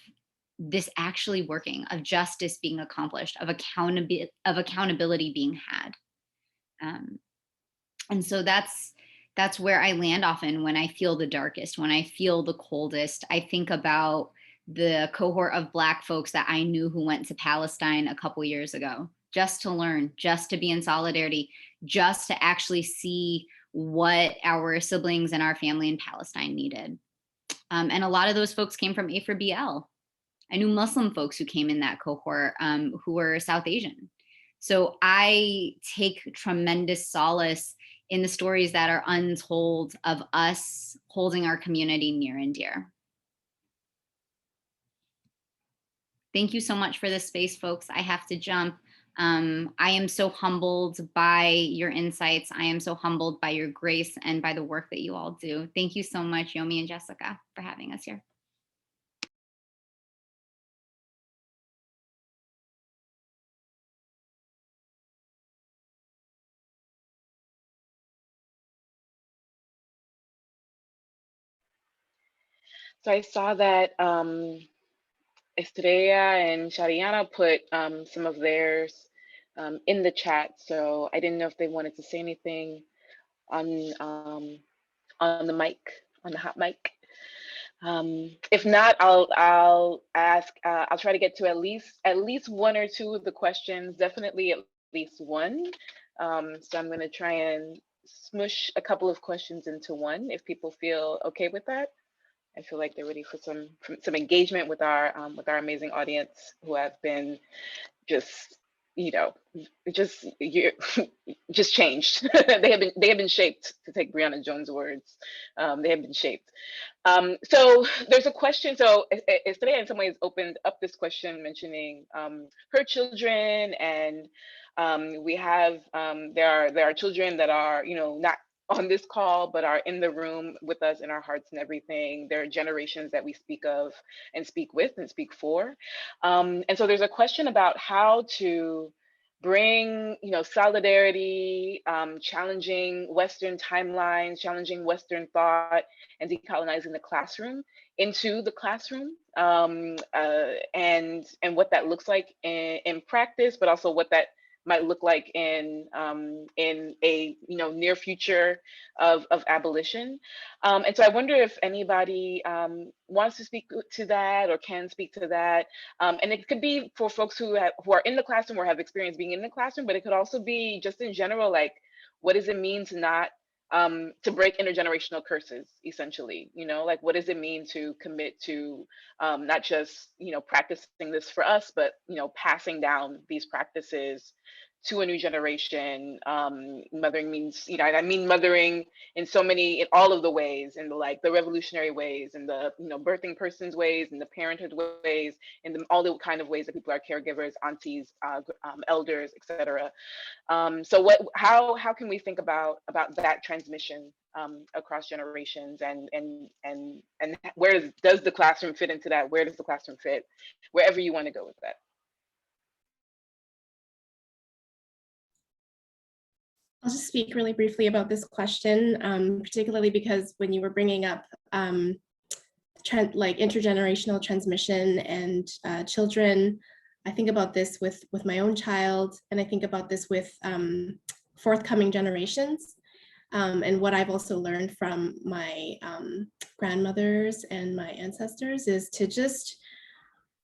this actually working, of justice being accomplished, of accountability being had. And so that's where I land often when I feel the darkest, when I feel the coldest. I think about the cohort of Black folks that I knew who went to Palestine a couple years ago, just to learn, just to be in solidarity, just to actually see what our siblings and our family in Palestine needed. And a lot of those folks came from A4BL. I knew Muslim folks who came in that cohort who were South Asian. So I take tremendous solace in the stories that are untold of us holding our community near and dear. Thank you so much for this space, folks. I have to jump. I am so humbled by your insights. I am so humbled by your grace and by the work that you all do. Thank you so much, Yomi and Jessica, for having us here. So I saw that Estrella and Shariana put some of theirs in the chat. So I didn't know if they wanted to say anything on the mic, on the hot mic. If not, I'll ask. I'll try to get to at least one or two of the questions. Definitely at least one. So I'm going to try and smush a couple of questions into one. If people feel okay with that, I feel like they're ready for some engagement with our amazing audience who have been just, you know, just changed. they have been shaped, to take Breonna Jones' words. They have been shaped. So there's a question. So Estrella in some ways opened up this question, mentioning her children, and we have there are children that are, you know, not on this call, but are in the room with us in our hearts and everything. There are generations that we speak of and speak with and speak for. And so there's a question about how to bring, you know, solidarity, challenging Western timelines, challenging Western thought, and decolonizing the classroom into the classroom, and what that looks like in practice, but also what that might look like in a near future of abolition. And so I wonder if anybody wants to speak to that or can speak to that. And it could be for folks who are in the classroom or have experience being in the classroom, but it could also be just in general, like, what does it mean to not to break intergenerational curses, essentially? Like, what does it mean to commit to not just practicing this for us, but passing down these practices to a new generation? Mothering means, I mean mothering in all of the ways, in the revolutionary ways, and the birthing person's ways, and the parenthood ways, and all the kind of ways that people are caregivers, aunties, elders, etc. So how can we think about that transmission across generations, and where does the classroom fit into that? Where does the classroom fit? Wherever you want to go with that. I'll just speak really briefly about this question, particularly because when you were bringing up intergenerational transmission and children, I think about this with my own child, and I think about this with forthcoming generations, and what I've also learned from my grandmothers and my ancestors is to just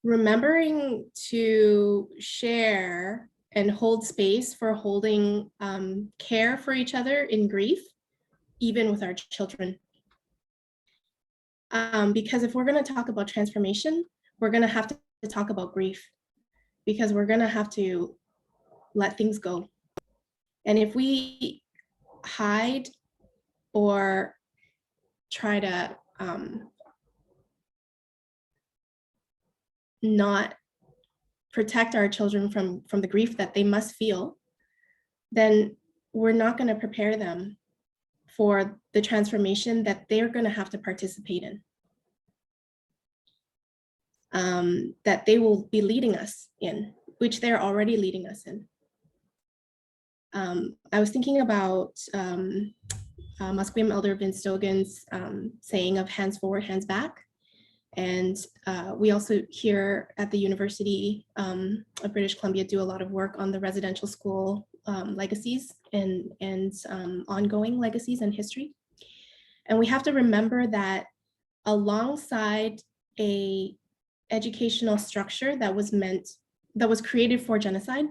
remembering to share and hold space for holding care for each other in grief, even with our children. Because if we're going to talk about transformation, we're going to have to talk about grief, because we're going to have to let things go. And if we hide or try to not protect our children from the grief that they must feel, then we're not going to prepare them for the transformation that they're going to have to participate in, that they will be leading us in, which they're already leading us in. I was thinking about Musqueam Elder Vince Dogan's saying of hands forward, hands back. And we also here at the University of British Columbia do a lot of work on the residential school legacies and ongoing legacies and history. And we have to remember that alongside a educational structure that was created for genocide,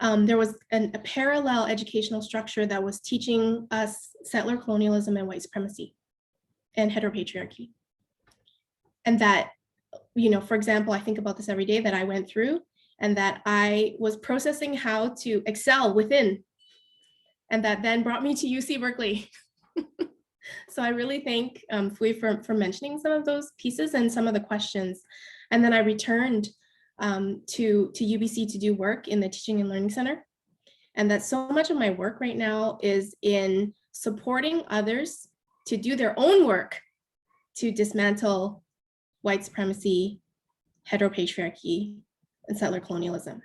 there was a parallel educational structure that was teaching us settler colonialism and white supremacy and heteropatriarchy. And that, for example, I think about this every day, that I went through and that I was processing how to excel within, and that then brought me to UC Berkeley. So I really thank Fui for mentioning some of those pieces and some of the questions. And then I returned to UBC to do work in the Teaching and Learning Center. And that so much of my work right now is in supporting others to do their own work to dismantle white supremacy, heteropatriarchy, and settler colonialism.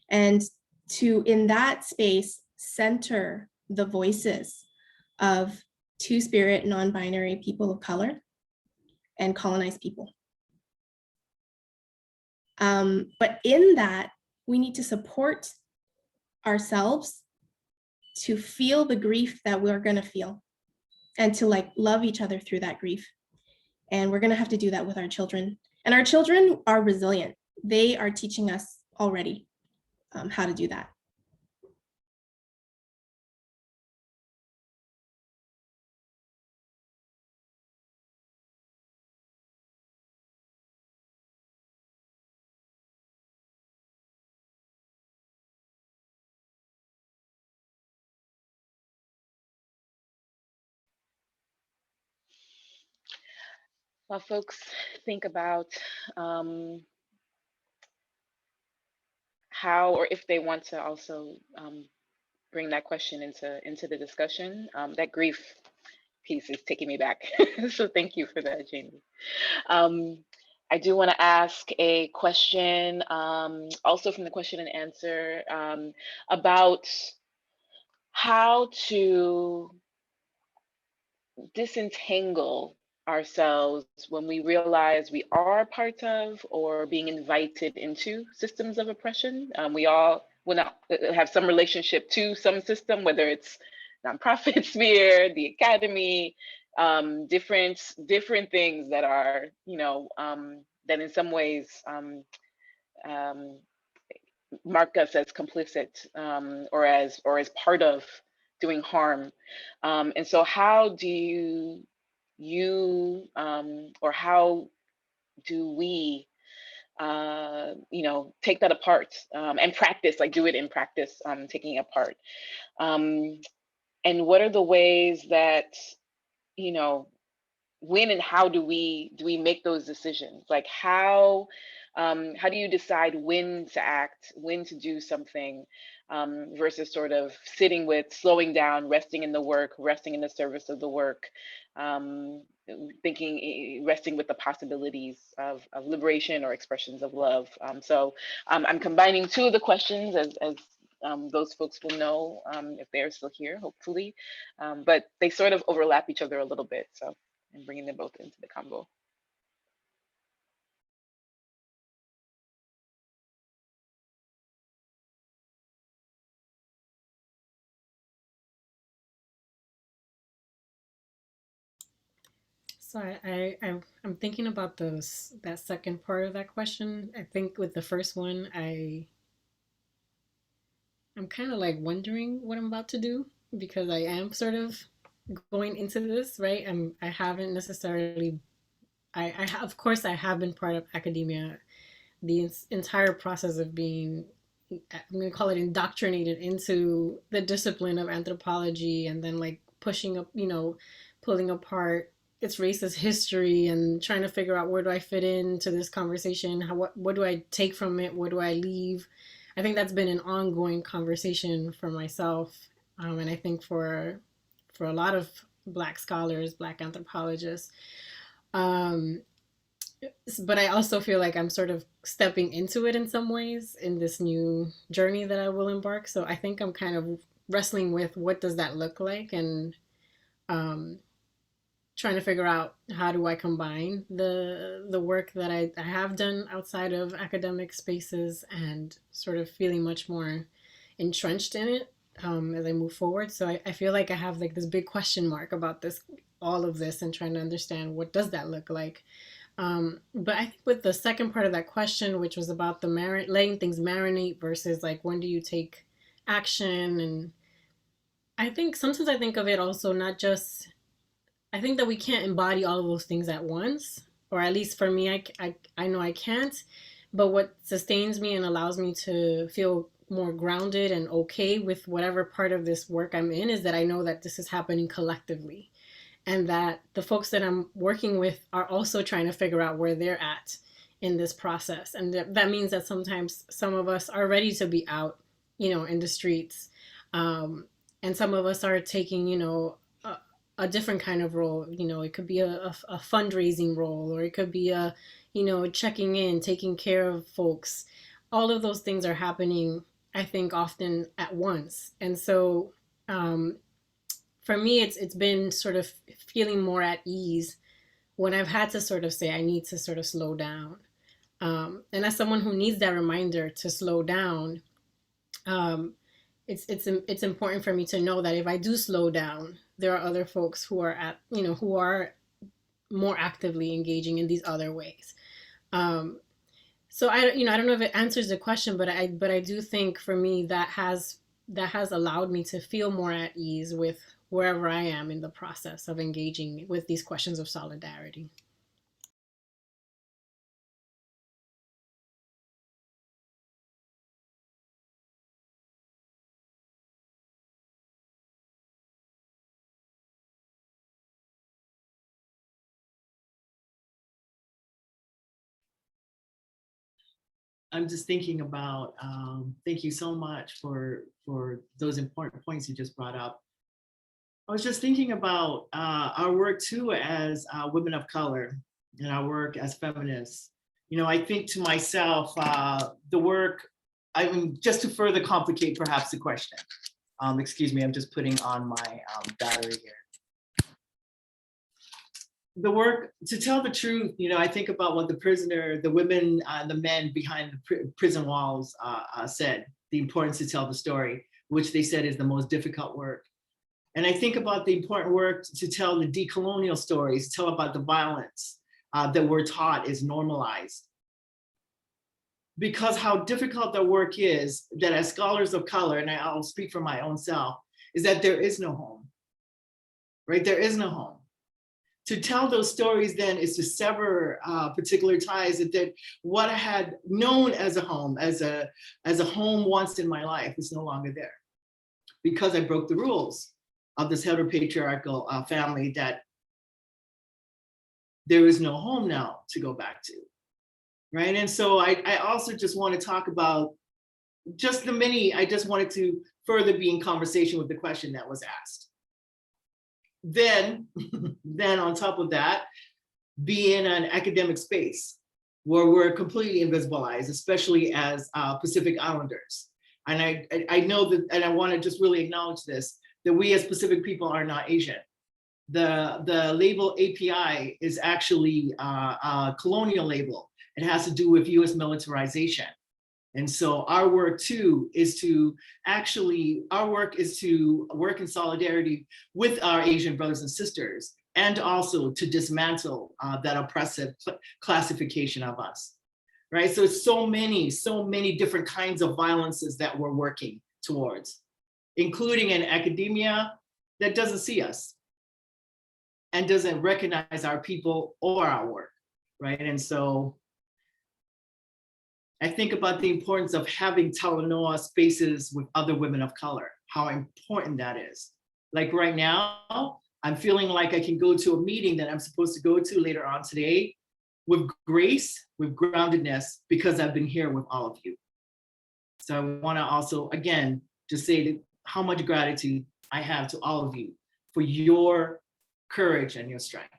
And to, in that space, center the voices of two-spirit, non-binary people of color and colonized people. But in that, we need to support ourselves to feel the grief that we're gonna feel, and to love each other through that grief. And we're gonna have to do that with our children. And our children are resilient. They are teaching us already how to do that. While folks think about how, or if they want to also bring that question into the discussion, that grief piece is taking me back. So thank you for that, Jamie. I do want to ask a question, also from the question and answer, about how to disentangle ourselves when we realize we are part of or being invited into systems of oppression. We all will not have some relationship to some system, whether it's nonprofit sphere, the academy, different things that are, that in some ways um, mark us as complicit, or as part of doing harm. And so how do you or how do we take that apart, and practice, like do it in practice, taking it apart, and what are the ways that, when and how do we make those decisions? Like how do you decide when to act, when to do something, versus sort of sitting with, slowing down, resting in the work, resting in the service of the work, resting with the possibilities of liberation or expressions of love. So I'm combining two of the questions, as those folks will know if they're still here, hopefully, but they sort of overlap each other a little bit. So and bringing them both into the combo. So I'm thinking about that second part of that question. I think with the first one, I'm kind of like wondering what I'm about to do, because I am sort of going into this, right? I haven't necessarily, of course I have been part of academia, the entire process of being, I'm going to call it, indoctrinated into the discipline of anthropology, and then like pushing up, pulling apart its racist history and trying to figure out, where do I fit into this conversation? What do I take from it? What do I leave? I think that's been an ongoing conversation for myself, and I think for a lot of Black scholars, Black anthropologists. But I also feel like I'm sort of stepping into it in some ways in this new journey that I will embark. So I think I'm kind of wrestling with, what does that look like, and trying to figure out, how do I combine the work that I have done outside of academic spaces, and sort of feeling much more entrenched in it as I move forward. So I feel like I have like this big question mark about all of this, and trying to understand, what does that look like. But I think with the second part of that question, which was about the letting things marinate versus like, when do you take action? And I think sometimes I think of it also not just, I think that we can't embody all of those things at once, or at least for me, I know I can't. But what sustains me and allows me to feel more grounded and okay with whatever part of this work I'm in is that I know that this is happening collectively, and that the folks that I'm working with are also trying to figure out where they're at in this process. And that means that sometimes some of us are ready to be out, in the streets. And some of us are taking, a different kind of role. It could be a fundraising role, or it could be checking in, taking care of folks. All of those things are happening, I think, often at once. And so, for me, it's been sort of feeling more at ease when I've had to sort of say, I need to sort of slow down. And as someone who needs that reminder to slow down, it's important for me to know that if I do slow down, there are other folks who are who are more actively engaging in these other ways. So I don't know if it answers the question, but I do think for me that has allowed me to feel more at ease with wherever I am in the process of engaging with these questions of solidarity. I'm just thinking about, thank you so much for those important points you just brought up. I was just thinking about our work too as women of color, and our work as feminists. I think to myself, the work, I mean, just to further complicate perhaps the question, excuse me, I'm just putting on my battery here. the work, to tell the truth, I think about what the women, the men behind the prison walls said, the importance to tell the story, which they said is the most difficult work. And I think about the important work to tell the decolonial stories, tell about the violence that we're taught is normalized. Because how difficult the work is, that as scholars of color, and I'll speak for my own self, is that there is no home, right? There is no home. To tell those stories then is to sever particular ties that what I had known as a home, as a home once in my life is no longer there. Because I broke the rules of this heteropatriarchal family, that there is no home now to go back to, right? And so I also just want to talk about I just wanted to further be in conversation with the question that was asked. Then on top of that, be in an academic space where we're completely invisibilized, especially as Pacific Islanders. And I know that, and I want to just really acknowledge this, that we as Pacific people are not Asian. The label API is actually a colonial label. It has to do with US militarization. And so our work too is to work in solidarity with our Asian brothers and sisters, and also to dismantle that oppressive classification of us, right? So it's so many different kinds of violences that we're working towards, including in academia that doesn't see us and doesn't recognize our people or our work, right? And so I think about the importance of having Talanoa spaces with other women of color, how important that is. Like right now, I'm feeling like I can go to a meeting that I'm supposed to go to later on today with grace, with groundedness, because I've been here with all of you. So I want to also, again, just say that how much gratitude I have to all of you for your courage and your strength.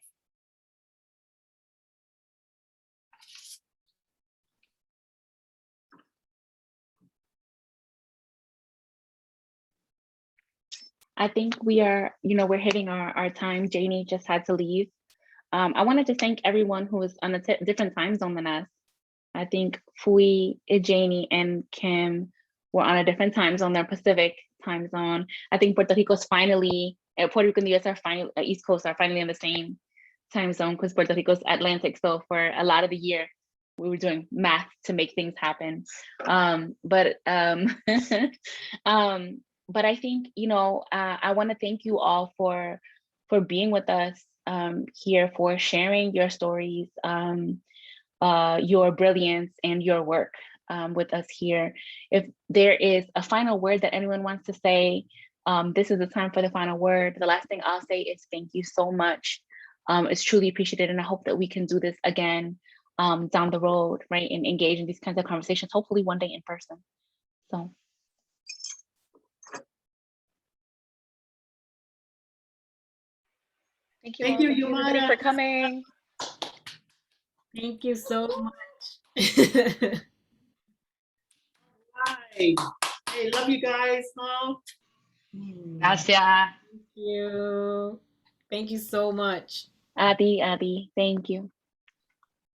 I think we're hitting our time. Janie just had to leave. I wanted to thank everyone who was on a different time zone than us. I think Fui, Janie, and Kim were on a different time zone, their Pacific time zone. I think Puerto Rico and the US are finally, East Coast are finally in the same time zone, because Puerto Rico's Atlantic. So for a lot of the year, we were doing math to make things happen. But I think, I want to thank you all for being with us here, for sharing your stories, your brilliance, and your work with us here. If there is a final word that anyone wants to say, this is the time for the final word. The last thing I'll say is thank you so much. It's truly appreciated, and I hope that we can do this again down the road, right? And engage in these kinds of conversations, hopefully one day in person. So. Thank you everybody for coming. Thank you so much. Hi. Hey, love you guys. Gracias. Thank you. Thank you so much. Adi, thank you.